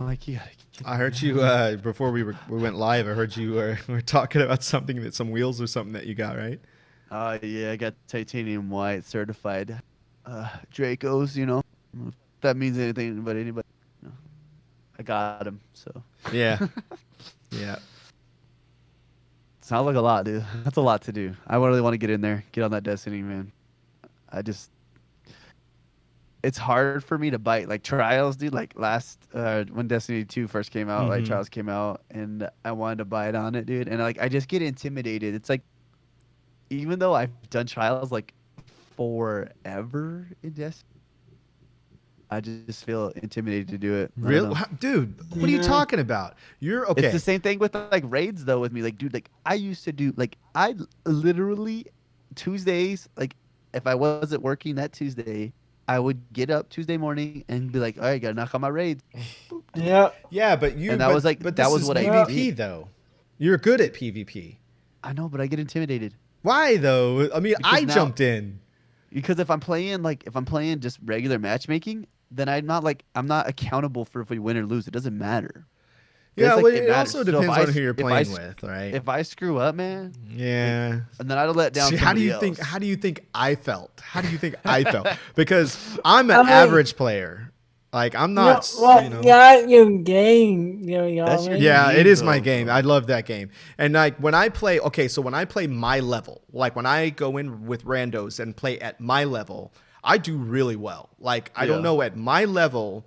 I'm like, yeah. I heard you before we went live. I heard you were talking about something, some wheels or something that you got, right? Yeah, I got titanium white certified Dracos, If that means anything, but anybody, I got them, so. Yeah. Yeah. Sounds like a lot, dude. That's a lot to do. I really want to get in there, get on that Destiny, man. It's hard for me to bite. Like Trials, dude, like when Destiny 2 first came out, like Trials came out, and I wanted to bite on it, dude. And I just get intimidated. It's like, even though I've done Trials like forever in Destiny, I just feel intimidated to do it. I don't Really, know. dude? What are you talking about? You're okay. It's the same thing with like raids though with me. Like, dude, like I used to do I literally Tuesdays, like if I wasn't working that Tuesday, I would get up Tuesday morning and be like, all right, gotta knock on my raids. Yeah. Yeah, but you. And that but, was like- but that this was is what I PvP did. though. You're good at PvP. I know, but I get intimidated. Why though? I mean, Because I now- jumped in. Because if I'm playing just regular matchmaking, then I'm not accountable for if we win or lose. It doesn't matter. Yeah, It's well, it it matters. also So if depends I on who you're if I playing s- with, right? If I screw up, man, Yeah. and then I'd let down See, somebody how else. do you think I felt? How do you think I felt? Because I'm an I mean- average player. Like I'm not. Yeah, your game, That's your Yogomi. Yeah, game, it is though, my game. bro. I love that game. And like when I play, when I play my level, like when I go in with randos and play at my level, I do really well. Like I don't Yeah. know, at my level,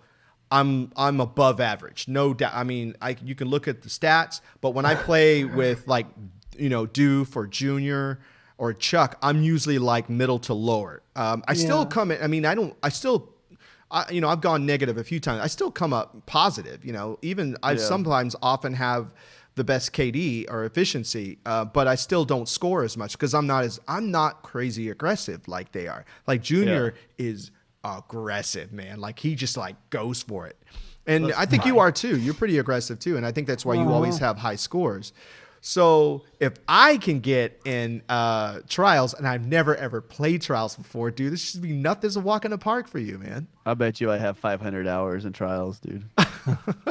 I'm above average, no doubt. I mean, you can look at the stats, but when I play with like Doof or Junior or Chuck, I'm usually like middle to lower. I still come in. I mean, I've gone negative a few times. I still come up positive. Even I sometimes often have the best KD or efficiency, but I still don't score as much because I'm not crazy aggressive like they are. Like Junior is aggressive, man. Like he just like goes for it. And I think you are too. You're pretty aggressive too. And I think that's why you always have high scores. So if I can get in trials, and I've never ever played trials before, dude, this should be nothing. This is a walk in the park for you, man. I bet you I have 500 hours in trials, dude.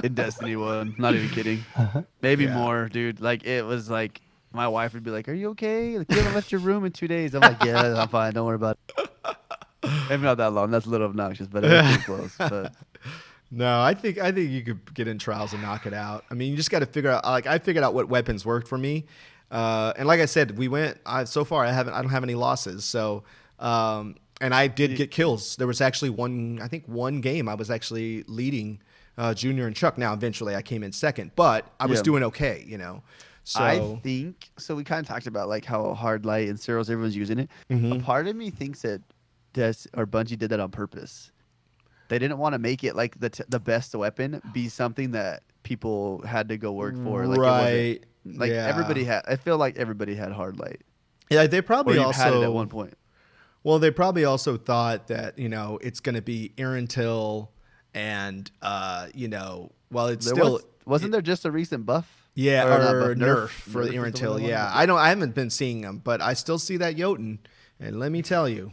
In Destiny 1. Not even kidding. Maybe Yeah. more, dude. Like, it was like, my wife would be like, "Are you okay? Like, you haven't left your room in 2 days." I'm like, "Yeah, I'm fine. Don't worry about it." Maybe not that long. That's a little obnoxious, but it was pretty close. But No, I think you could get in trials and knock it out. I mean, you just got to figure out. Like, I figured out what weapons worked for me, and like I said, we went. So far, I don't have any losses. So, and I did get kills. There was actually one game I was actually leading Junior and Chuck. Now, eventually, I came in second, but I was doing okay. So I think so. We kind of talked about like how hard light and Cyril's everyone's using it. A part of me thinks that Bungie did that on purpose. They didn't want to make it like the best weapon be something that people had to go work for. Like, right. It wasn't, like, yeah. everybody had. I feel like everybody had hard light. Yeah, they probably Or also had it at one point. Well, they probably also thought that it's going to be Irontil, and well, it's Wasn't there just a recent buff? Yeah, Or not or buff, nerf for the Nerf is the Irontil. one I Yeah, wanted. I haven't been seeing them, but I still see that Jotun, and let me tell you,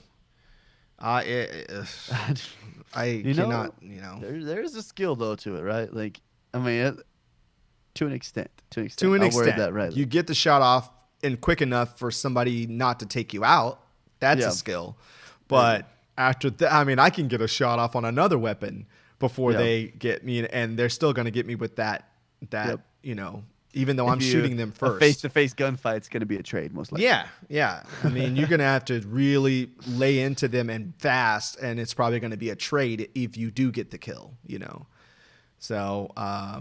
I cannot. There's a skill though to it, right? Like, I mean, to an extent. To an I'll word extent, that right. you get the shot off and quick enough for somebody not to take you out. That's Yeah. a skill. But after that, I mean, I can get a shot off on another weapon before Yeah. they get me, and they're still going to get me with that. Yep. Even though I'm shooting them A first. face-to-face gunfight's going to be a trade, most likely. Yeah. I mean, you're going to have to really lay into them and fast, and it's probably going to be a trade if you do get the kill, So,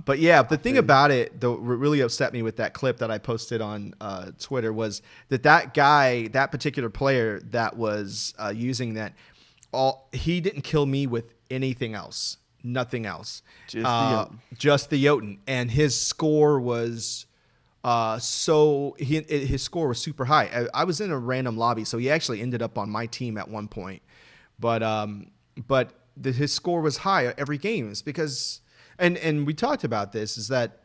but yeah, the thing about it, though, what really upset me with that clip that I posted on Twitter was that guy, that particular player that was using that, he didn't kill me with anything else. Nothing else. Just the Jotun. And his score was his score was super high. I was in a random lobby, so he actually ended up on my team at one point. But his score was high every game. It's because and we talked about this, is that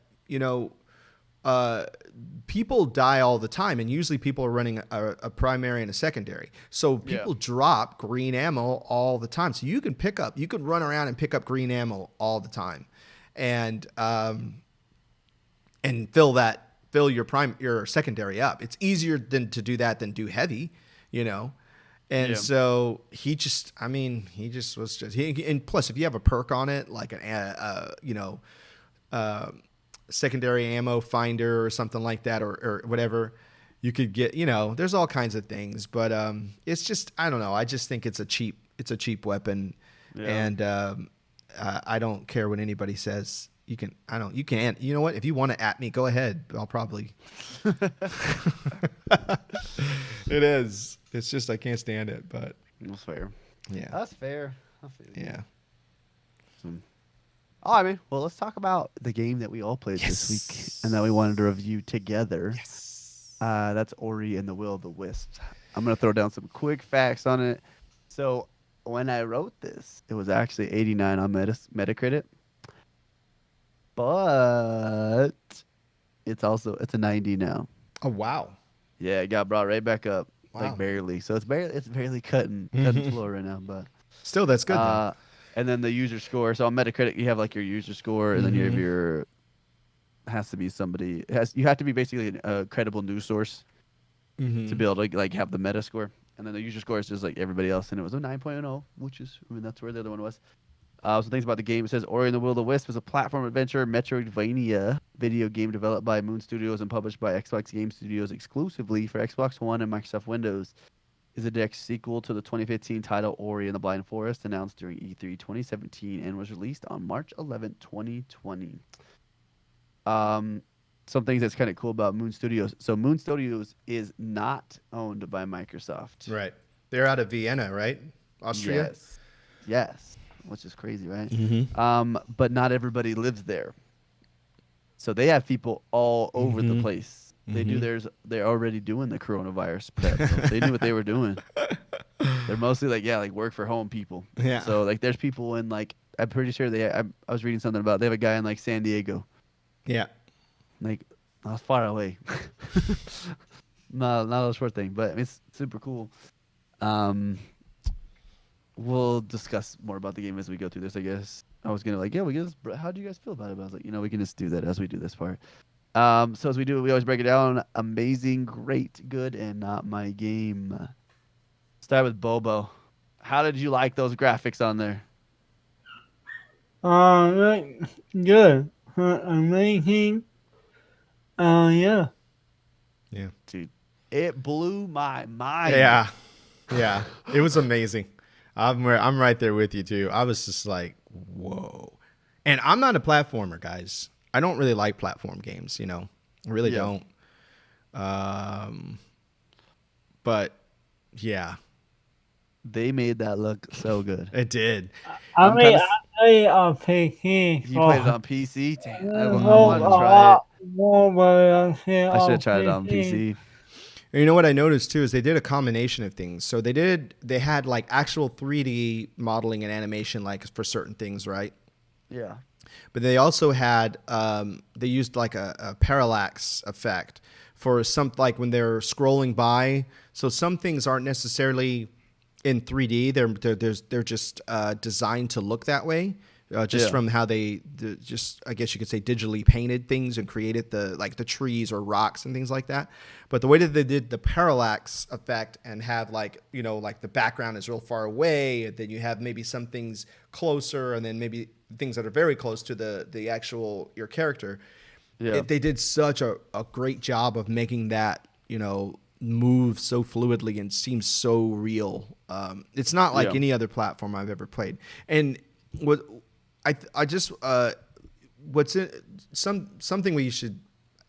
people die all the time, and usually people are running a primary and a secondary. So people drop green ammo all the time. So you can run around and pick up green ammo all the time, and fill your secondary up. It's easier to do that than do heavy, And so he just was and plus if you have a perk on it, like secondary ammo finder or something like that, or whatever, you could get, there's all kinds of things, but it's just, I don't know. I just think it's a cheap weapon. And I don't care what anybody says. You can, you know what? If you want to at me, go ahead. I'll probably, it is. It's just, I can't stand it, but That's fair. yeah. That's fair. I feel you. Yeah. I mean, well, let's talk about the game that we all played this week and that we wanted to review together. Yes. That's Ori and the Will of the Wisps. I'm going to throw down some quick facts on it. So when I wrote this, it was actually 89 on Metacritic. But it's a 90 now. Oh, wow. Yeah, it got brought right back up. Wow. Like barely. So it's barely cutting the floor right now, but Still, that's good. Though. And then the user score. So on Metacritic, you have like your user score, and then you have your has to be somebody. You have to be basically a credible news source to be able to like have the meta score. And then the user score is just like everybody else, and it was a 9.0, which is, I mean, that's where the other one was. So things about the game. It says Ori and the Will of the Wisp is a platform adventure Metroidvania video game developed by Moon Studios and published by Xbox Game Studios exclusively for Xbox One and Microsoft Windows. Is a direct sequel to the 2015 title Ori and the Blind Forest, announced during E3 2017 and was released on March 11, 2020. Some things that's kind of cool about Moon Studios. So Moon Studios is not owned by Microsoft. Right. They're out of Vienna, right? Austria? Yes. Which is crazy, right? But not everybody lives there. So they have people all over the place. They do theirs. They're already doing the coronavirus prep. So they knew what they were doing. They're mostly like work for home people. Yeah. So like there's people in like, I'm pretty sure I was reading something about, they have a guy in like San Diego. Yeah. Like I was far away. Not a short thing, but it's super cool. Um, we'll discuss more about the game as we go through this, I guess. I was gonna like, yeah, we guess. How do you guys feel about it? But I was like, we can just do that as we do this part. So as we do, we always break it down: amazing, great, good, and not my game. Start with Bobo. How did you like those graphics on there? Like, good. Amazing. Yeah. Yeah. Dude, it blew my mind. Yeah. Yeah. It was amazing. I'm right there with you too. I was just like, whoa. And I'm not a platformer, guys. I don't really like platform games, I really Yeah. don't. But yeah, They made that look so good. it did. I I'm mean, kind of. I played on PC. You played it on PC? Damn, I More, wanted a to try it. lot more, but I played I should have on tried it on PC. PC. And you know what I noticed too is they did a combination of things. So they had like actual 3D modeling and animation like for certain things, right? Yeah. But they also had they used like a parallax effect for some, like when they're scrolling by. So some things aren't necessarily in 3D. They're just designed to look that way. Just Yeah. from how just, I guess you could say, digitally painted things and created the trees or rocks and things like that. But the way that they did the parallax effect and have like the background is real far away, and then you have maybe some things closer, and then maybe things that are very close to the actual your character. Yeah. They did such a great job of making that move so fluidly and seem so real. It's not like Yeah. any other platform I've ever played. And what I just what's in something we should,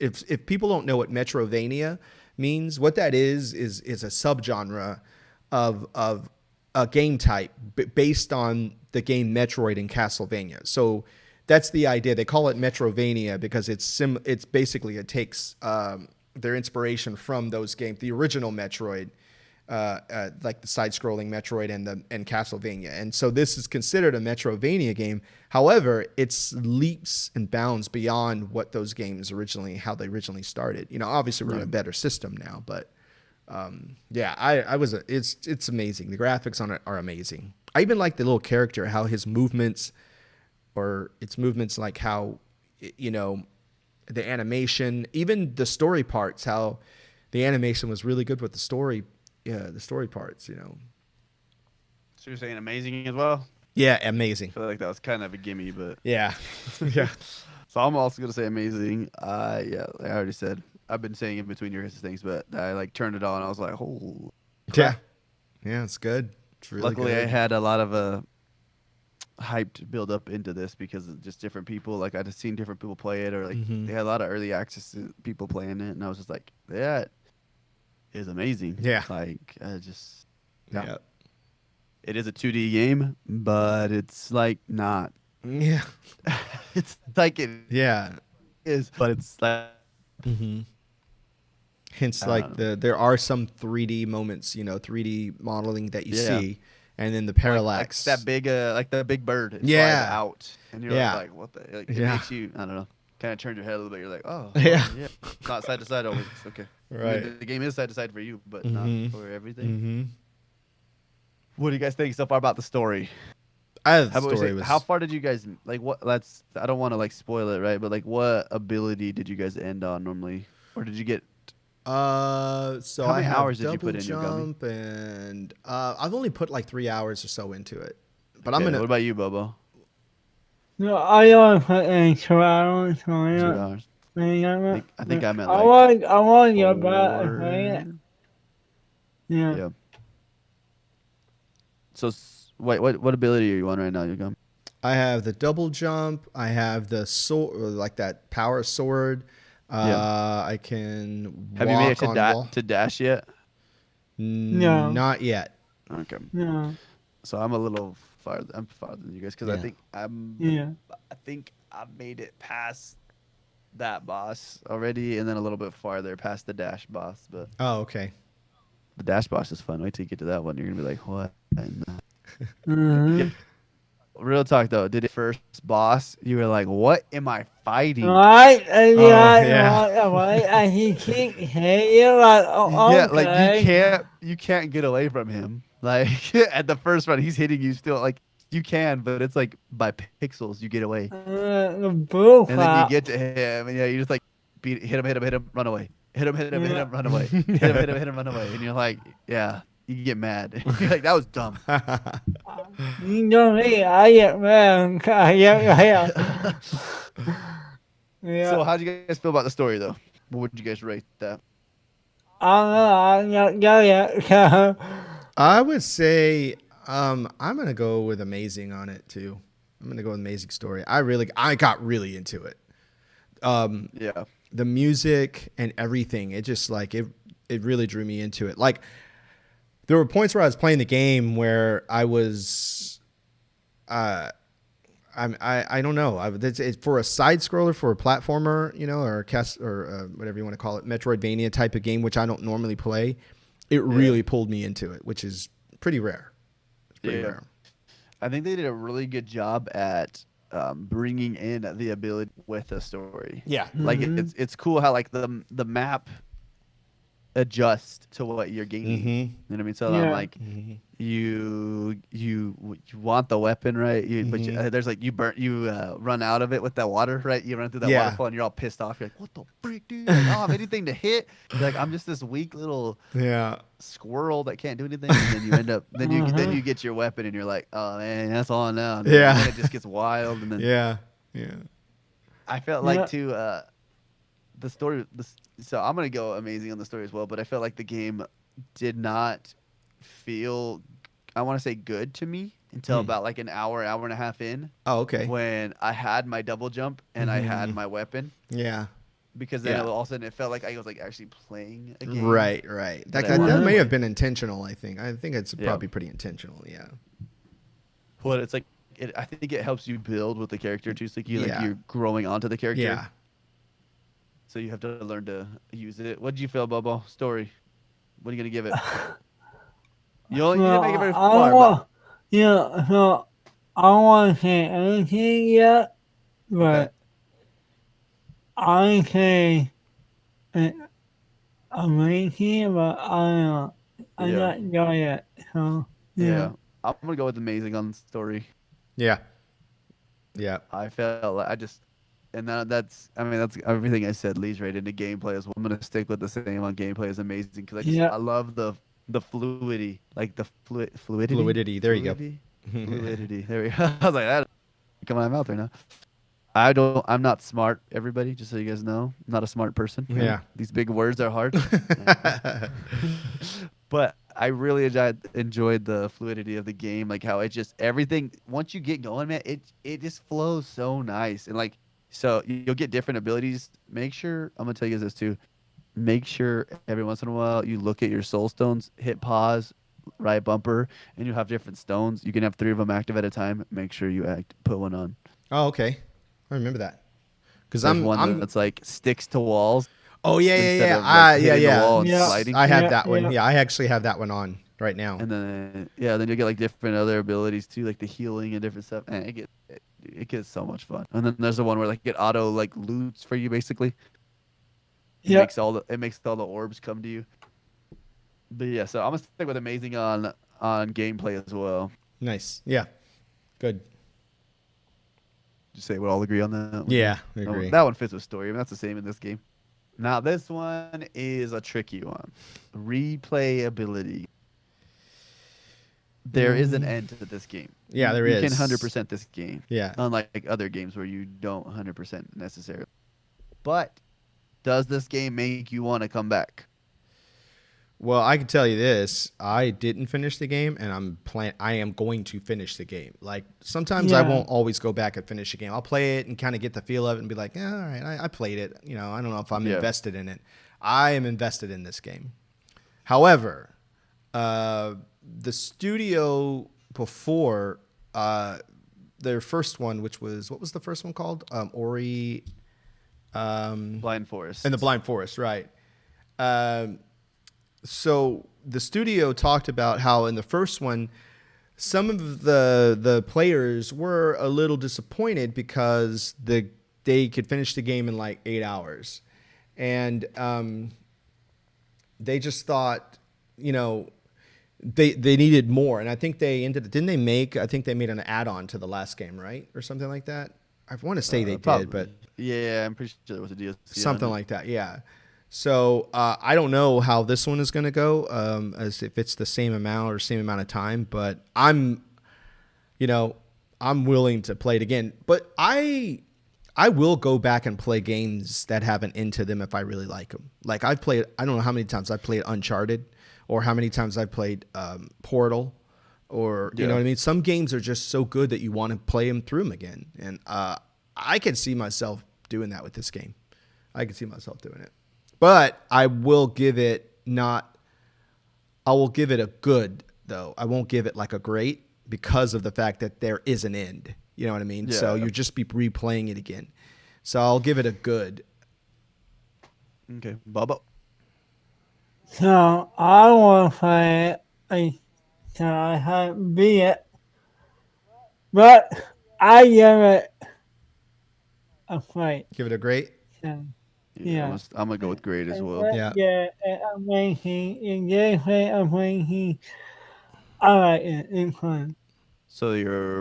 if people don't know what Metrovania means, what that is a subgenre of a game type based on the game Metroid and Castlevania. So that's the idea. They call it Metrovania because it's basically, it takes their inspiration from those games, the original Metroid, like the side-scrolling Metroid and Castlevania. And so this is considered a Metrovania game. However, it's leaps and bounds beyond what those games how they originally started. Obviously we're on a better system now, but it's amazing. The graphics on it are amazing. I even like the little character, how his movements, like how, the animation, even the story parts, how the animation was really good with the story. Yeah, the story parts, So you're saying amazing as well? Yeah, amazing. I feel like that was kind of a gimme, but Yeah. Yeah. so I'm also gonna say amazing. Yeah, like I already said. I've been saying in between your things, but I like turned it on. I was like, oh. Yeah. Yeah, it's good. It's really Luckily, good. I had a lot of hyped build up into this because of just different people. Like I'd seen different people play it, or like they had a lot of early access to people playing it, and I was just like, that is amazing. Yeah. Like I just Yeah. It is a 2D game, but it's like not. Yeah. It's like it Yeah. is, but it's like Hence, like there are some 3D moments, 3D modeling that you see, and then the parallax. like the big bird. It's Yeah. out, and you're Yeah. like, what the? Like, it Yeah. makes you, I don't know, kind of turn your head a little bit. You're like, oh, Yeah. yeah. Not side to side always. It's okay. I Right. mean, the game is side to side for you, but not for everything. Mm-hmm. What do you guys think so far about the story? The How about we story say, was. how far did you guys like? What? I don't want to like spoil it, right? But like, what ability did you guys end on normally, or did you get? So How I many have hours did you double put in, Yogomi? jump, and I've only put like 3 hours or so into it. But I'm Okay, gonna. What about you, Bobo? No, I only put in 2 hours. So I 2 hours. I think I'm at I like want your butt to play it. 4. Yeah. Yeah. So wait, what ability are you on right now, Yogomi? I have the double jump. I have the sword, like that power sword. I can. Have you made it walk to on wall. to dash yet? No. Not yet. Okay. No. So I'm a little farther. I'm farther than you guys because I Yeah. think Yeah. I think I've made it past that boss already, and then a little bit farther past the dash boss. But Oh, okay. the dash boss is fun. Wait till you get to that one. You're gonna be like, what? And, Mm-hmm. yeah, real talk though, did it first boss? You were like, "What am I fighting?" Right, and Oh yeah, yeah. right, and he keep hitting you like, oh, Yeah, like okay. you can't get away from him. Like at the first run, he's hitting you still. Like you can, but it's like by pixels you get away, The blue and then you crap. get to him, and yeah, you just like hit him, run away, hit Yeah. him, run away, hit him, run away, and you're like, yeah, you get mad. You're like, that was dumb. You know me, I get mad. I get mad. So Yeah. how'd you guys feel about the story though? What would you guys rate that? I don't know, I'm not done yet. So, I would say I'm gonna go with amazing on it too. I'm gonna go with amazing story. I got really into it. Yeah, The music and everything. It just like it really drew me into it. Like there were points where I was playing the game where I was I don't know. It's for a side scroller, for a platformer, you know, or a cast or whatever you want to call it, Metroidvania type of game, which I don't normally play. It really pulled me into it, which is pretty rare. It's pretty yeah. rare. I think they did a really good job at bringing in the ability with a story. Yeah. Like mhm. it's cool how like the map adjusts to what you're gaining. Mm-hmm. You know what I mean? So I'm Yeah. like, you want the weapon, right? But there's like you run out of it with that water, right? You run through that Yeah. waterfall and you're all pissed off. You're like, what the freak, dude? Like, I don't have anything to hit. You're like, I'm just this weak little Yeah. squirrel that can't do anything. And then you end up then Uh-huh. you get your weapon and you're like, oh man, that's all now. And Yeah. then it just gets wild. And then Yeah. Yeah. I felt like Yeah. too the story. So I'm gonna go amazing on the story as well. But I felt like the game did not feel, I want to say, good to me until about like an hour and a half in, Oh, okay. when I had my double jump and I had my weapon. Yeah. Because then Yeah. all of a sudden it felt like I was like actually playing a game. Right. Right. that That I wanted that to may play. have been intentional. I think. I think it's Yeah. probably pretty intentional. Yeah. But it's like I think it helps you build with the character too. So like Yeah. you're growing onto the character. Yeah. So you have to learn to use it. What did you feel, Bobo? Story. What are you gonna give it? You didn't make it very I far, don't but want, yeah, so I don't want to say anything yet, okay. but I say it amazing, but I'm Yeah. not done yet. So, yeah. Yeah. I'm gonna go with amazing on the story. Yeah. Yeah. I felt like I just, and that's, I mean, that's everything I said leads right into gameplay as well. I'm gonna stick with the same on gameplay is amazing because Yeah. I love the fluidity, like the fluidity. Fluidity. There you go. Fluidity. There we go. I was like, that come out of my mouth right now. I'm not smart, everybody, just so you guys know. I'm not a smart person. Right? Yeah. These big words are hard. But I really enjoyed the fluidity of the game, like how it just everything once you get going, man, it just flows so nice. And like so you'll get different abilities. Make sure I'm gonna tell you guys this too. Make sure every once in a while you look at your soul stones, hit pause, right bumper, and you have different stones. You can have 3 of them active at a time. Make sure you put one on. Oh, okay. I remember that. Because There's one that's like sticks to walls Oh yeah, yeah, instead yeah. of like Yeah, hitting the wall and Yeah. sliding. I have Yeah, that one. yeah. Yeah, I actually have that one on right now. And then then you get like different other abilities too, like the healing and different stuff. And it gets so much fun. And then there's the one where like it auto like loots for you basically. Yeah. It makes all the orbs come to you. But yeah, so I'm gonna stick with amazing on gameplay as well. Nice. Yeah. Good. Just say we all agree on that. one? Yeah, I No, agree. that one fits with story. I mean, that's the same in this game. Now this one is a tricky one. Replayability. There is an end to this game. Yeah, there you is. can 100% this game. Yeah. Unlike other games where you don't 100% necessarily. But does this game make you want to come back? Well, I can tell you this: I didn't finish the game, and I am going to finish the game. Like sometimes I Yeah. won't always go back and finish the game. I'll play it and kind of get the feel of it, and be like, yeah, all right, I played it. You know, I don't know if I'm Yeah. invested in it. I am invested in this game. However, the studio before their first one, which was what was the first one called? Ori. Blind Forest. In the Blind Forest, right. So the studio talked about how in the first one, some of the players were a little disappointed because they could finish the game in like 8 hours, and they just thought, you know, they needed more. And I think didn't they make, I think they made an add-on to the last game, right, or something like that. I want to say they did, but yeah, I'm pretty sure there was a DLC. Something like that, yeah. So I don't know how this one is going to go, as if it's the same amount or same amount of time. But I'm willing to play it again. But I will go back and play games that have an end to them if I really like them. Like I don't know how many times I've played Uncharted, or how many times I've played Portal, or you know what I mean. Some games are just so good that you want to play them through them again, and I could see myself doing that with this game. I could see myself doing it. But I will give it a good, though. I won't give it like a great, because of the fact that there is an end. You know what I mean? Yeah. So you just be replaying it again. So I'll give it a good. Okay, Bubba. So I want to play it. So I haven't beat it. But I give it a great. Give it a great? So, yeah. I'm going to go with great as well. Yeah. Yeah, amazing. And gameplay amazing. I like it. It's fun. So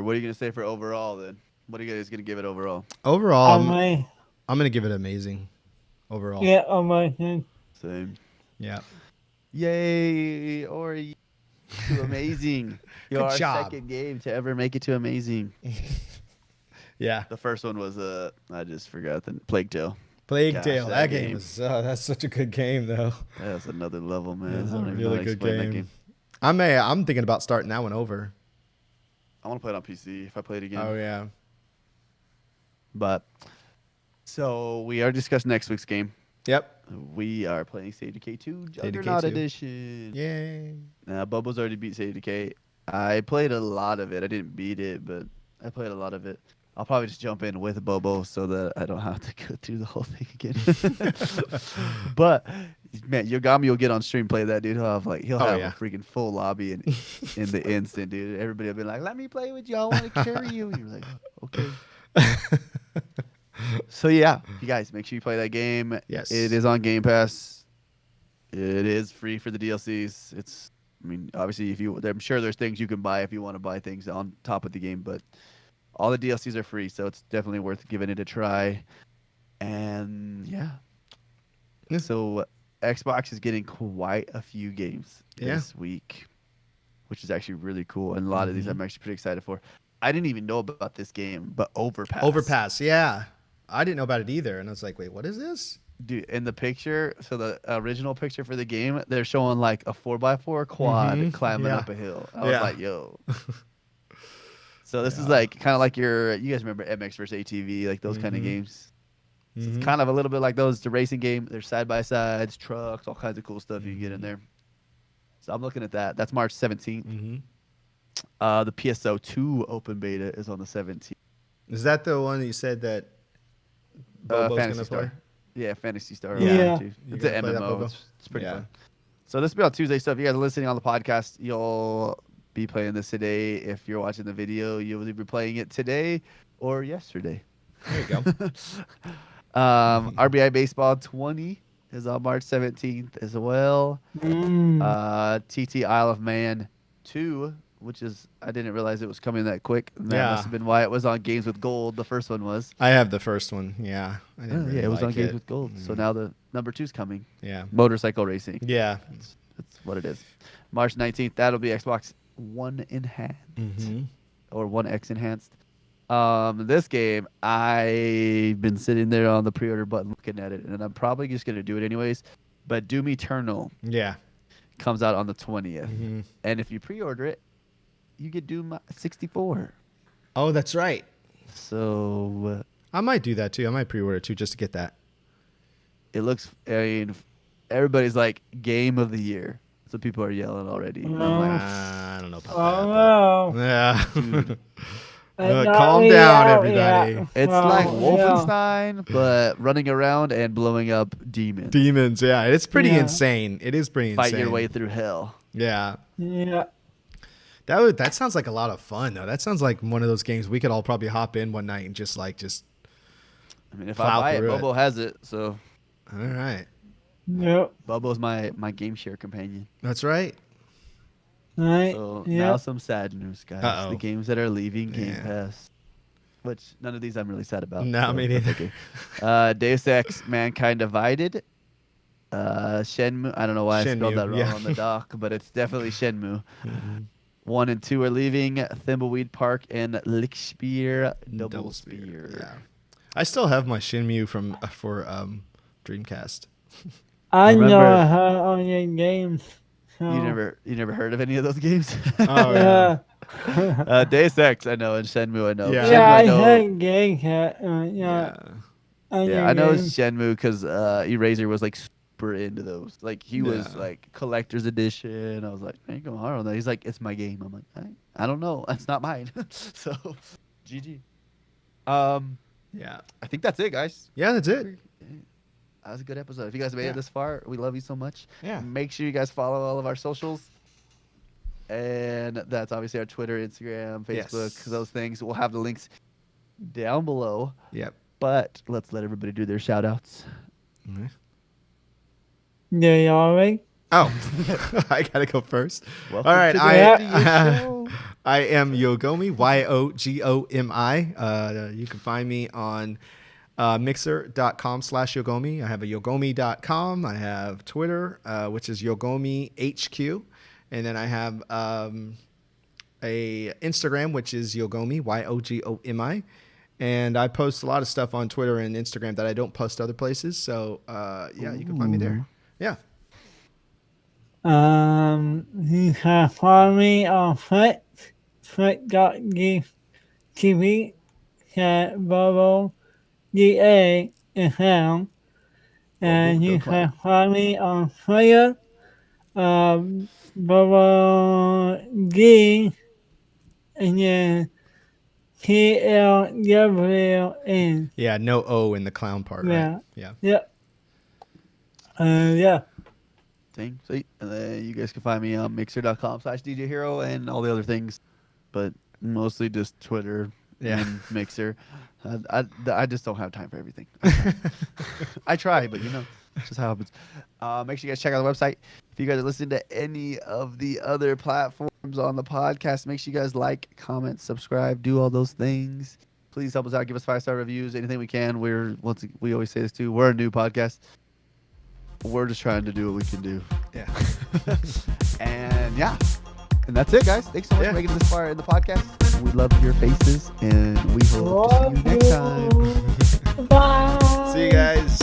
what are you going to say for overall then? What are you guys going to give it overall? Overall, I'm going to give it amazing. Overall. Yeah, amazing. Same. Yeah. Yay, Ori. To amazing. You're our second game to ever make it to amazing. Yeah. The first one was I just forgot the Plague Tale. Plague Tale. That game was that's such a good game though. That's another level, man. That's a really good game. I'm thinking about starting that one over. I want to play it on PC if I play it again. Oh yeah. But so we are discussing next week's game. Yep. We are playing State of Decay 2 Juggernaut Edition. Yay. Bubba's already beat State of Decay. I played a lot of it. I didn't beat it, but I played a lot of it. I'll probably just jump in with Bobo so that I don't have to go through the whole thing again. But man, Yogomi will get on stream, play that dude. He'll have a freaking full lobby in the instant, dude. Everybody will be like, "Let me play with you. I want to carry you." And you're like, "Okay." So yeah, you guys make sure you play that game. Yes, it is on Game Pass. It is free for the DLCs. Obviously, I'm sure there's things you can buy if you want to buy things on top of the game, but all the DLCs are free, so it's definitely worth giving it a try. And yeah. So Xbox is getting quite a few games this week, which is actually really cool. And a lot of these I'm actually pretty excited for. I didn't even know about this game, but Overpass. Yeah. I didn't know about it either. And I was like, wait, what is this? Dude, in the picture, so the original picture for the game, they're showing like a 4x4 quad climbing up a hill. I was like, yo. So this is like kind of like you guys remember MX versus ATV, like those kind of games. So it's kind of a little bit like those. It's a racing game. There's side-by-sides, trucks, all kinds of cool stuff you can get in there. So I'm looking at that. That's March 17th. The PSO 2 open beta is on the 17th. Is that the one that you said that Bobo's Phantasy gonna Star? play? Yeah, Phantasy Star. Yeah. It's an MMO. It's pretty fun. So this will be on Tuesday. So if you guys are listening on the podcast, you'll be playing this today. If you're watching the video, you'll be playing it today or yesterday. There you go. RBI Baseball 20 is on March 17th as well. TT Isle of Man 2, which is, I didn't realize it was coming that quick. That must have been why it was on Games with Gold. The first one was. I have the first one. Yeah. I didn't really it was like on Games with Gold. So now the number 2's coming. Yeah. Motorcycle racing. Yeah. That's what it is. March 19th, that'll be Xbox One Enhanced or One X Enhanced. This game, I've been sitting there on the pre-order button looking at it, and I'm probably just going to do it anyways. But Doom Eternal comes out on the 20th. And if you pre-order it, you get Doom 64. Oh, that's right. So I might do that too. I might pre-order too just to get that. It looks, everybody's like game of the year. So people are yelling already. And I'm like, I don't know about that. Yeah. Dude. Calm down, everybody. It's like Wolfenstein, but running around and blowing up demons. Demons, it's pretty insane. It is pretty insane. Fight your way through hell. Yeah. Yeah. That sounds like a lot of fun though. That sounds like one of those games we could all probably hop in one night and just. I mean, if I plow buy it, through it. Bobo has it. So All right. Yep. Bobo's my game share companion. That's right. Right. So Yep. now some sad news, guys. Uh-oh. The games that are leaving Game Yeah. Pass. Which none of these I'm really sad about. No, me neither. Okay. Deus Ex: Mankind Divided. Shenmue. I don't know why I spelled Shenmue, that wrong yeah. on the doc, but it's definitely Shenmue. Mhm. 1 and 2 are leaving. Thimbleweed Park and Lickspear Double Spear. Yeah. I still have my Shenmue for Dreamcast. I know Remember- I have all your games. So. You never heard of any of those games? Oh yeah. Deus Ex, I know, and Shenmue, I know. Yeah. Shenmue, Yeah, I know. had games. Yeah. Yeah. Yeah, I know it's Shenmue because Eraser was like super into those. Like he was Yeah. like collector's edition. I was like, I ain't going hard on that. He's like, it's my game. I'm like, I don't know. That's not mine. So, GG. Yeah. I think that's it, guys. Yeah, that's it. That was a good episode. If you guys made Yeah. it this far, we love you so much. Yeah. Make sure you guys follow all of our socials. And that's obviously our Twitter, Instagram, Facebook, Yes. those things. We'll have the links down below. Yep. But let's let everybody do their shout outs. Mhm. Yeah, you alright? Oh, I gotta go first. Welcome All right, to the I radio show. I am Yogomi, Yogomi. You can find me on mixer.com/Yogomi. I have a Yogomi.com. I have Twitter, which is Yogomi HQ, and then I have a Instagram, which is Yogomi, Yogomi. And I post a lot of stuff on Twitter and Instagram that I don't post other places. So yeah, you can find me there. Yeah. You can follow me on Twitch.tv, BoboDaClown. And you can follow me on Twitter, BoboD, and then TLWN. Yeah, no O in the clown part, Yeah. right? Yeah. Yep. Yeah. Thing. Sweet. And then you guys can find me on mixer.com/DeeJayHerro and all the other things, but mostly just Twitter Yeah. and Mixer. I just don't have time for everything. I try, but it's just how it happens. Make sure you guys check out the website. If you guys are listening to any of the other platforms on the podcast, make sure you guys like, comment, subscribe, do all those things. Please help us out. Give us 5-star reviews. Anything we can. We always say this too. We're a new podcast. We're just trying to do what we can do. Yeah. And and that's it, guys. Thanks so much Yeah. for making it this far in the podcast. We love your faces, and we hope to see you next time. Bye. See you guys.